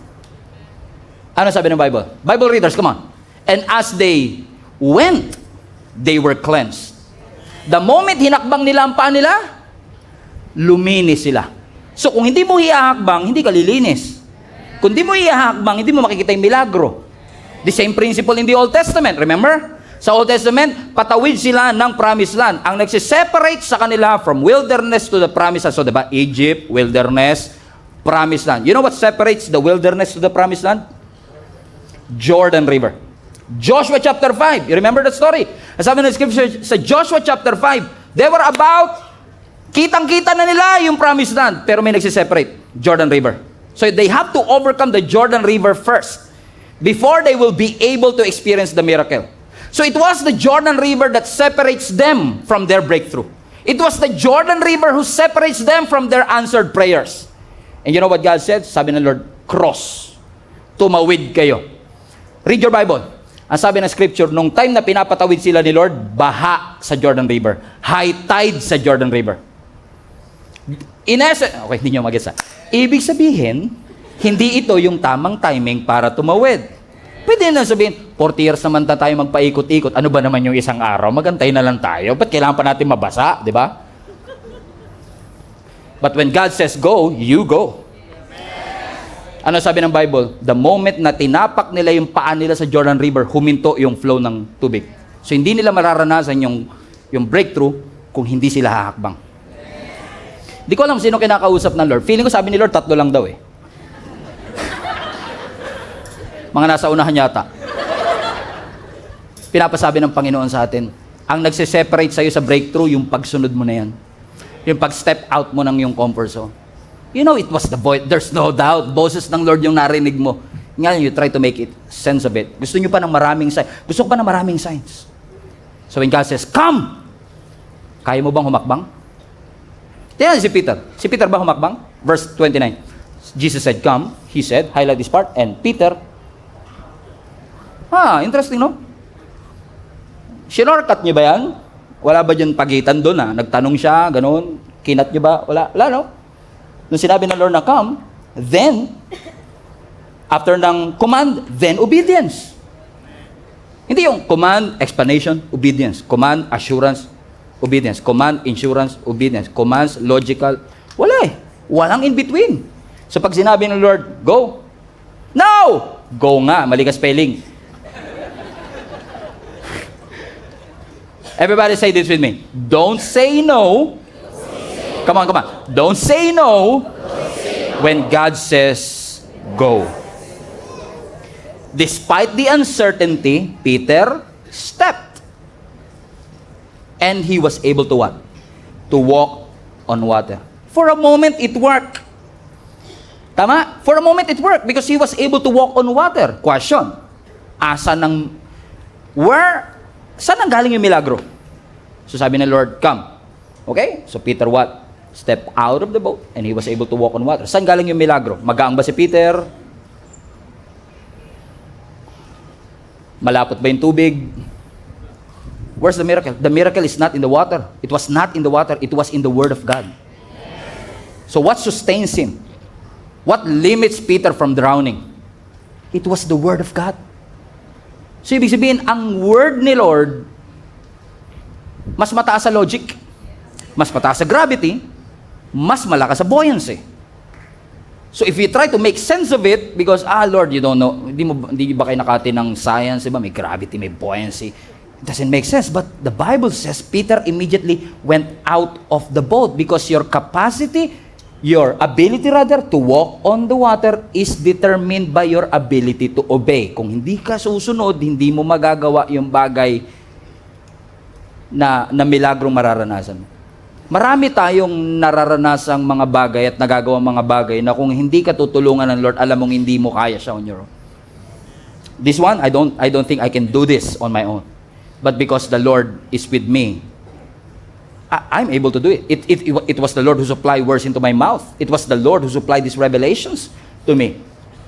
Ano sabi ng Bible? Bible readers, come on. And as they went, they were cleansed. The moment hinakbang nila ang paa nila, luminis sila. So kung hindi mo ihahakbang, hindi ka lilinis. Kung hindi mo ihahakbang, hindi mo makikita yung milagro. The same principle in the Old Testament, remember? Sa Old Testament, patawid sila ng promised land. Ang nagsiseparate sa kanila from wilderness to the promised land. So diba, Egypt, wilderness, promised land. You know what separates the wilderness to the promised land? Jordan River. Joshua chapter 5. You remember that story? Sabi ng scripture sa Joshua chapter 5, they were about, kitang-kita na nila yung promised land, pero may nagsiseparate, Jordan River. So they have to overcome the Jordan River first before they will be able to experience the miracle. So it was the Jordan River that separates them from their breakthrough. It was the Jordan River who separates them from their answered prayers. And you know what God said? Sabi ng Lord, cross. Tumawid kayo. Read your Bible. Ang sabi ng scripture, nung time na pinapatawid sila ni Lord, baha sa Jordan River. High tide sa Jordan River. In essence, okay, hindi nyo mag-gets. Ibig sabihin, hindi ito yung tamang timing para tumawid. Pwede na sabihin, 40 years naman tayo magpaikot-ikot. Ano ba naman yung isang araw? Magantay na lang tayo. Ba't kailangan pa natin mabasa? Di ba? But when God says go, you go. Ano sabi ng Bible? The moment na tinapak nila yung paa nila sa Jordan River, huminto yung flow ng tubig. So hindi nila mararanasan yung breakthrough kung hindi sila hahakbang. Di ko alam sino kinakausap ng Lord. Feeling ko sabi ni Lord, 3 lang daw eh. Mga nasa unahan yata. Pinapasabi ng Panginoon sa atin, ang nagsiseparate sa'yo sa breakthrough, yung pagsunod mo na yan. Yung pag-step out mo ng yung comfort zone. You know, it was the voice. There's no doubt. Boses ng Lord yung narinig mo. Ngayon, you try to make it sense of it. Gusto nyo pa ng maraming signs. Gusto ko pa ng maraming signs. So when God says, come! Kaya mo bang humakbang? Tingnan si Peter. Si Peter ba humakbang? Verse 29. Jesus said, come. He said, highlight this part. And Peter, interesting, no? Sinorkat niyo ba yan? Wala ba dyan pagitan doon, Nagtanong siya, ganun. Kinat niyo ba? Wala, no? Nung sinabi ng Lord na come, then, after ng command, then obedience. Hindi yung command, explanation, obedience. Command, assurance, obedience. Command, insurance, obedience. Commands, logical. Wala eh. Walang in between. So pag sinabi ng Lord, go. No! Go nga. Mali ka spelling. Everybody say this with me. Don't say no. Come on. Don't say no when God says go. Despite the uncertainty, Peter stepped. And he was able to what? To walk on water. For a moment, it worked. Tama? For a moment, it worked because he was able to walk on water. Question. Saan ang galing yung milagro? So sabi ng Lord, come. Okay? So Peter what? Step out of the boat and he was able to walk on water. Saan galing yung milagro? Magaang ba si Peter? Malapot ba yung tubig? Where's the miracle? The miracle is not in the water. It was not in the water. It was in the Word of God. So what sustains him? What limits Peter from drowning? It was the Word of God. So ibig sabihin, ang Word ni Lord, mas mataas sa logic, mas mataas sa gravity, mas malakas sa buoyancy. So if you try to make sense of it, because, Lord, you don't know, hindi ba kayo nakati ng science, diba? May gravity, may buoyancy. It doesn't make sense. But the Bible says Peter immediately went out of the boat because your capacity, your ability rather, to walk on the water is determined by your ability to obey. Kung hindi ka susunod, hindi mo magagawa yung bagay na milagrong mararanasan. Marami tayong nararanasang mga bagay at nagagawang mga bagay na kung hindi ka tutulungan ng Lord, alam mong hindi mo kaya siya on your own. This one, I don't think I can do this on my own. But because the Lord is with me, I'm able to do it. It was the Lord who supplied words into my mouth. It was the Lord who supplied these revelations to me.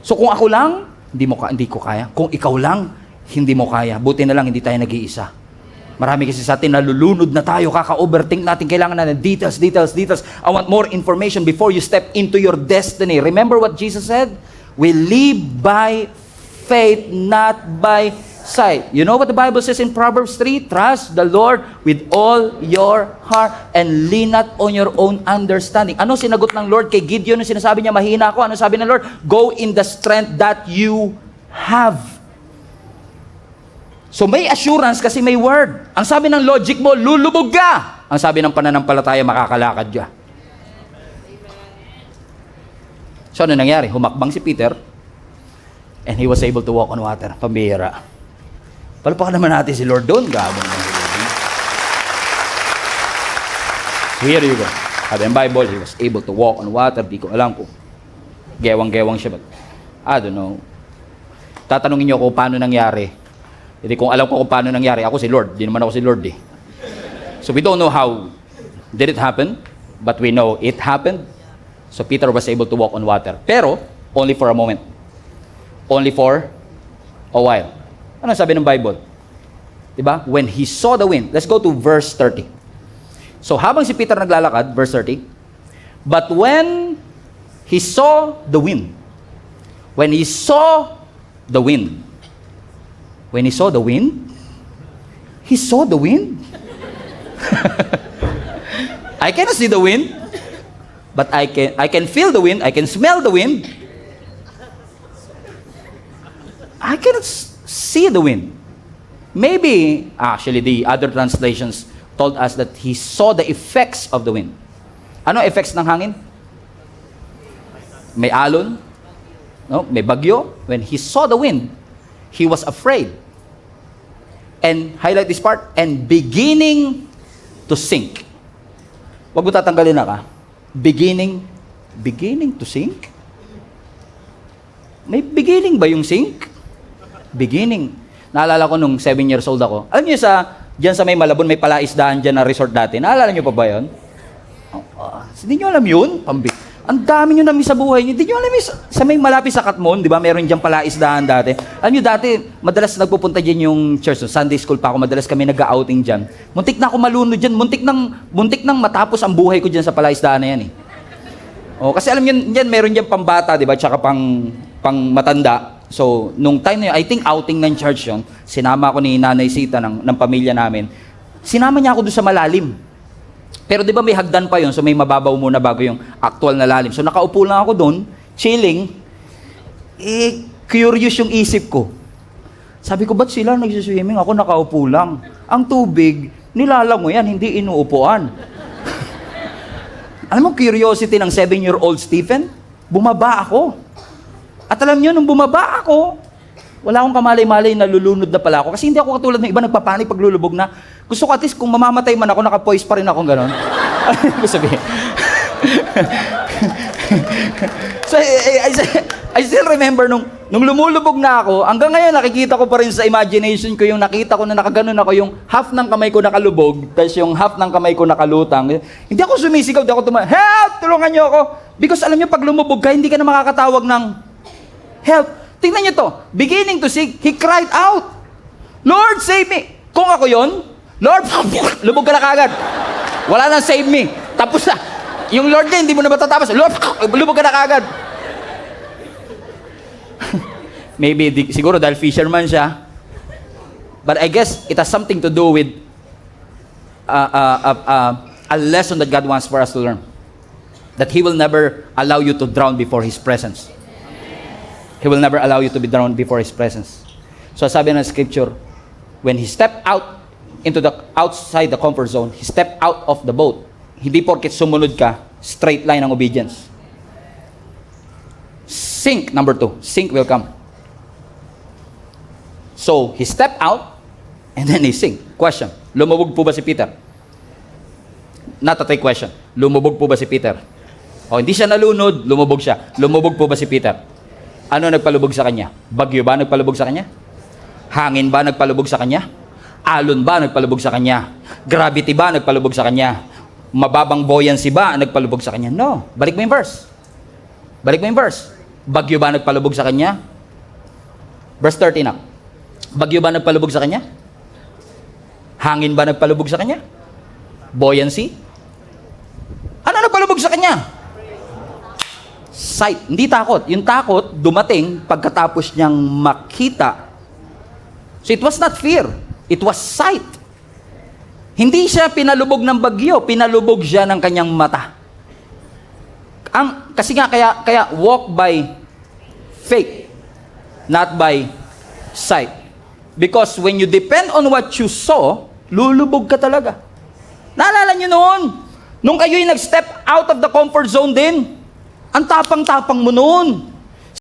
So kung ako lang, hindi ko kaya. Kung ikaw lang, hindi mo kaya. Buti na lang hindi tayo nag-iisa. Marami kasi sa atin, nalulunod na tayo, kaka-overthink natin, kailangan na ng details. I want more information before you step into your destiny. Remember what Jesus said? We live by faith, not by sight. You know what the Bible says in Proverbs 3? Trust the Lord with all your heart and lean not on your own understanding. Ano sinagot ng Lord kay Gideon? Ano sinasabi niya, mahina ako? Ano sabi ng Lord? Go in the strength that you have. So may assurance kasi may word. Ang sabi ng logic mo, lulubog ka. Ang sabi ng pananampalataya, makakalakad ka. So ano nangyari? Humakbang si Peter and he was able to walk on water. Pambihira. Palpakan naman natin si Lord doon. Gabong na si Lord. So here you go. Sabi ng Bible, he was able to walk on water. Di ko alam kung gewang-gewang siya. But I don't know. Tatanungin niyo kung paano nangyari. Hindi kung alam ko kung paano nangyari, ako si Lord. Di naman ako si Lord eh. So we don't know how did it happen, but we know it happened. So Peter was able to walk on water. Pero, only for a moment. Only for a while. Ano sabi ng Bible? Diba? When he saw the wind. Let's go to verse 30. So habang si Peter naglalakad, verse 30, but when he saw the wind, when he saw the wind, when he saw the wind, he saw the wind. I cannot see the wind, but I can feel the wind, I can smell the wind. I cannot see the wind. Maybe, actually, the other translations told us that he saw the effects of the wind. Ano effects ng hangin? May alon, no? May bagyo. When he saw the wind, he was afraid. And highlight this part, and beginning to sink. Wag mo tatanggalin na ka. Beginning to sink? May beginning ba yung sink? Beginning. Naalala ko nung 7 years old ako. Alam niyo diyan sa may Malabon, may palaisdaan diyan na resort dati. Naalala niyo pa ba yun? Hindi niyo alam yun? Ang dami niyo namin sa buhay niyo. Hindi niyo alam yun, sa may malapit sa Katmon, di ba? Meron diyan palaisdaan dati. Alam niyo dati, madalas nagpupunta diyan yung church. So Sunday school pa ako, madalas kami nag-outing diyan. Muntik na ako malunod diyan. Muntik nang matapos ang buhay ko diyan sa palaisdaan na yan eh. Kasi alam niyo, diyan meron diyan pambata, di ba? Tsaka pang matanda. So, nung time na yun, I think outing ng church yun, sinama ko ni Nanay Sita ng pamilya namin. Sinama niya ako doon sa malalim. Pero di ba may hagdan pa yun, so may mababaw muna bago yung actual na lalim. So nakaupo lang ako doon, chilling. Curious yung isip ko. Sabi ko, ba't sila nagsiswimming? Ako nakaupo lang. Ang tubig, nilalangoy yan, hindi inuupuan. Alam mo, curiosity ng 7-year-old Stephen, bumaba ako. At alam nyo, nung bumaba ako, wala akong kamalay-malay na lulunod na pala ako. Kasi hindi ako katulad ng iba nagpapanik pag lulubog na. Gusto ko at least kung mamamatay man ako, nakapoise pa rin ako gano'n. Ano ko sabihin? So, I still remember nung lumulubog na ako, hanggang ngayon nakikita ko pa rin sa imagination ko yung nakita ko na nakaganon ako, yung half ng kamay ko nakalubog, tapos yung half ng kamay ko nakalutang. Hindi ako sumisigaw, hindi ako help! Tulungan niyo ako! Because alam niyo, pag lumubog ka, hindi ka na makakatawag ng help. Tingnan niyo to. Beginning to sink, he cried out, Lord, save me! Kung ako yon, Lord, lubog ka na kagad. Wala nang save me. Tapos na. Yung Lord na, hindi mo na matatapos. Lord, lubog ka na kagad. Maybe, siguro dahil fisherman siya. But I guess it has something to do with a lesson that God wants for us to learn. That He will never allow you to drown before His presence. He will never allow you to be drowned before His presence. So sabi ng scripture, when He stepped out into outside the comfort zone, He stepped out of the boat. Hindi porket sumunod ka, straight line ng obedience. Sink, number 2. Sink will come. So, He stepped out, and then He sink. Question, lumubog po ba si Peter? Not a trick question. Lumubog po ba si Peter? Hindi siya nalunod, lumubog siya. Lumubog po ba si Peter? Ano nagpalubog sa kanya? Bagyo ba nagpalubog sa kanya? Hangin ba nagpalubog sa kanya? Alon ba nagpalubog sa kanya? Gravity ba nagpalubog sa kanya? Mababang buoyancy ba nagpalubog sa kanya? No. Balik mo yung verse. Bagyo ba nagpalubog sa kanya? Verse 30 na. Bagyo ba nagpalubog sa kanya? Hangin ba nagpalubog sa kanya? Buoyancy? Ano nagpalubog sa kanya? Sight. Hindi takot. Yung takot, dumating pagkatapos niyang makita. So it was not fear. It was sight. Hindi siya pinalubog ng bagyo. Pinalubog siya ng kanyang mata. Kasi nga, kaya walk by faith, not by sight. Because when you depend on what you saw, lulubog ka talaga. Naalala niyo noon, nung kayo'y nag-step out of the comfort zone din, ang tapang-tapang mo noon.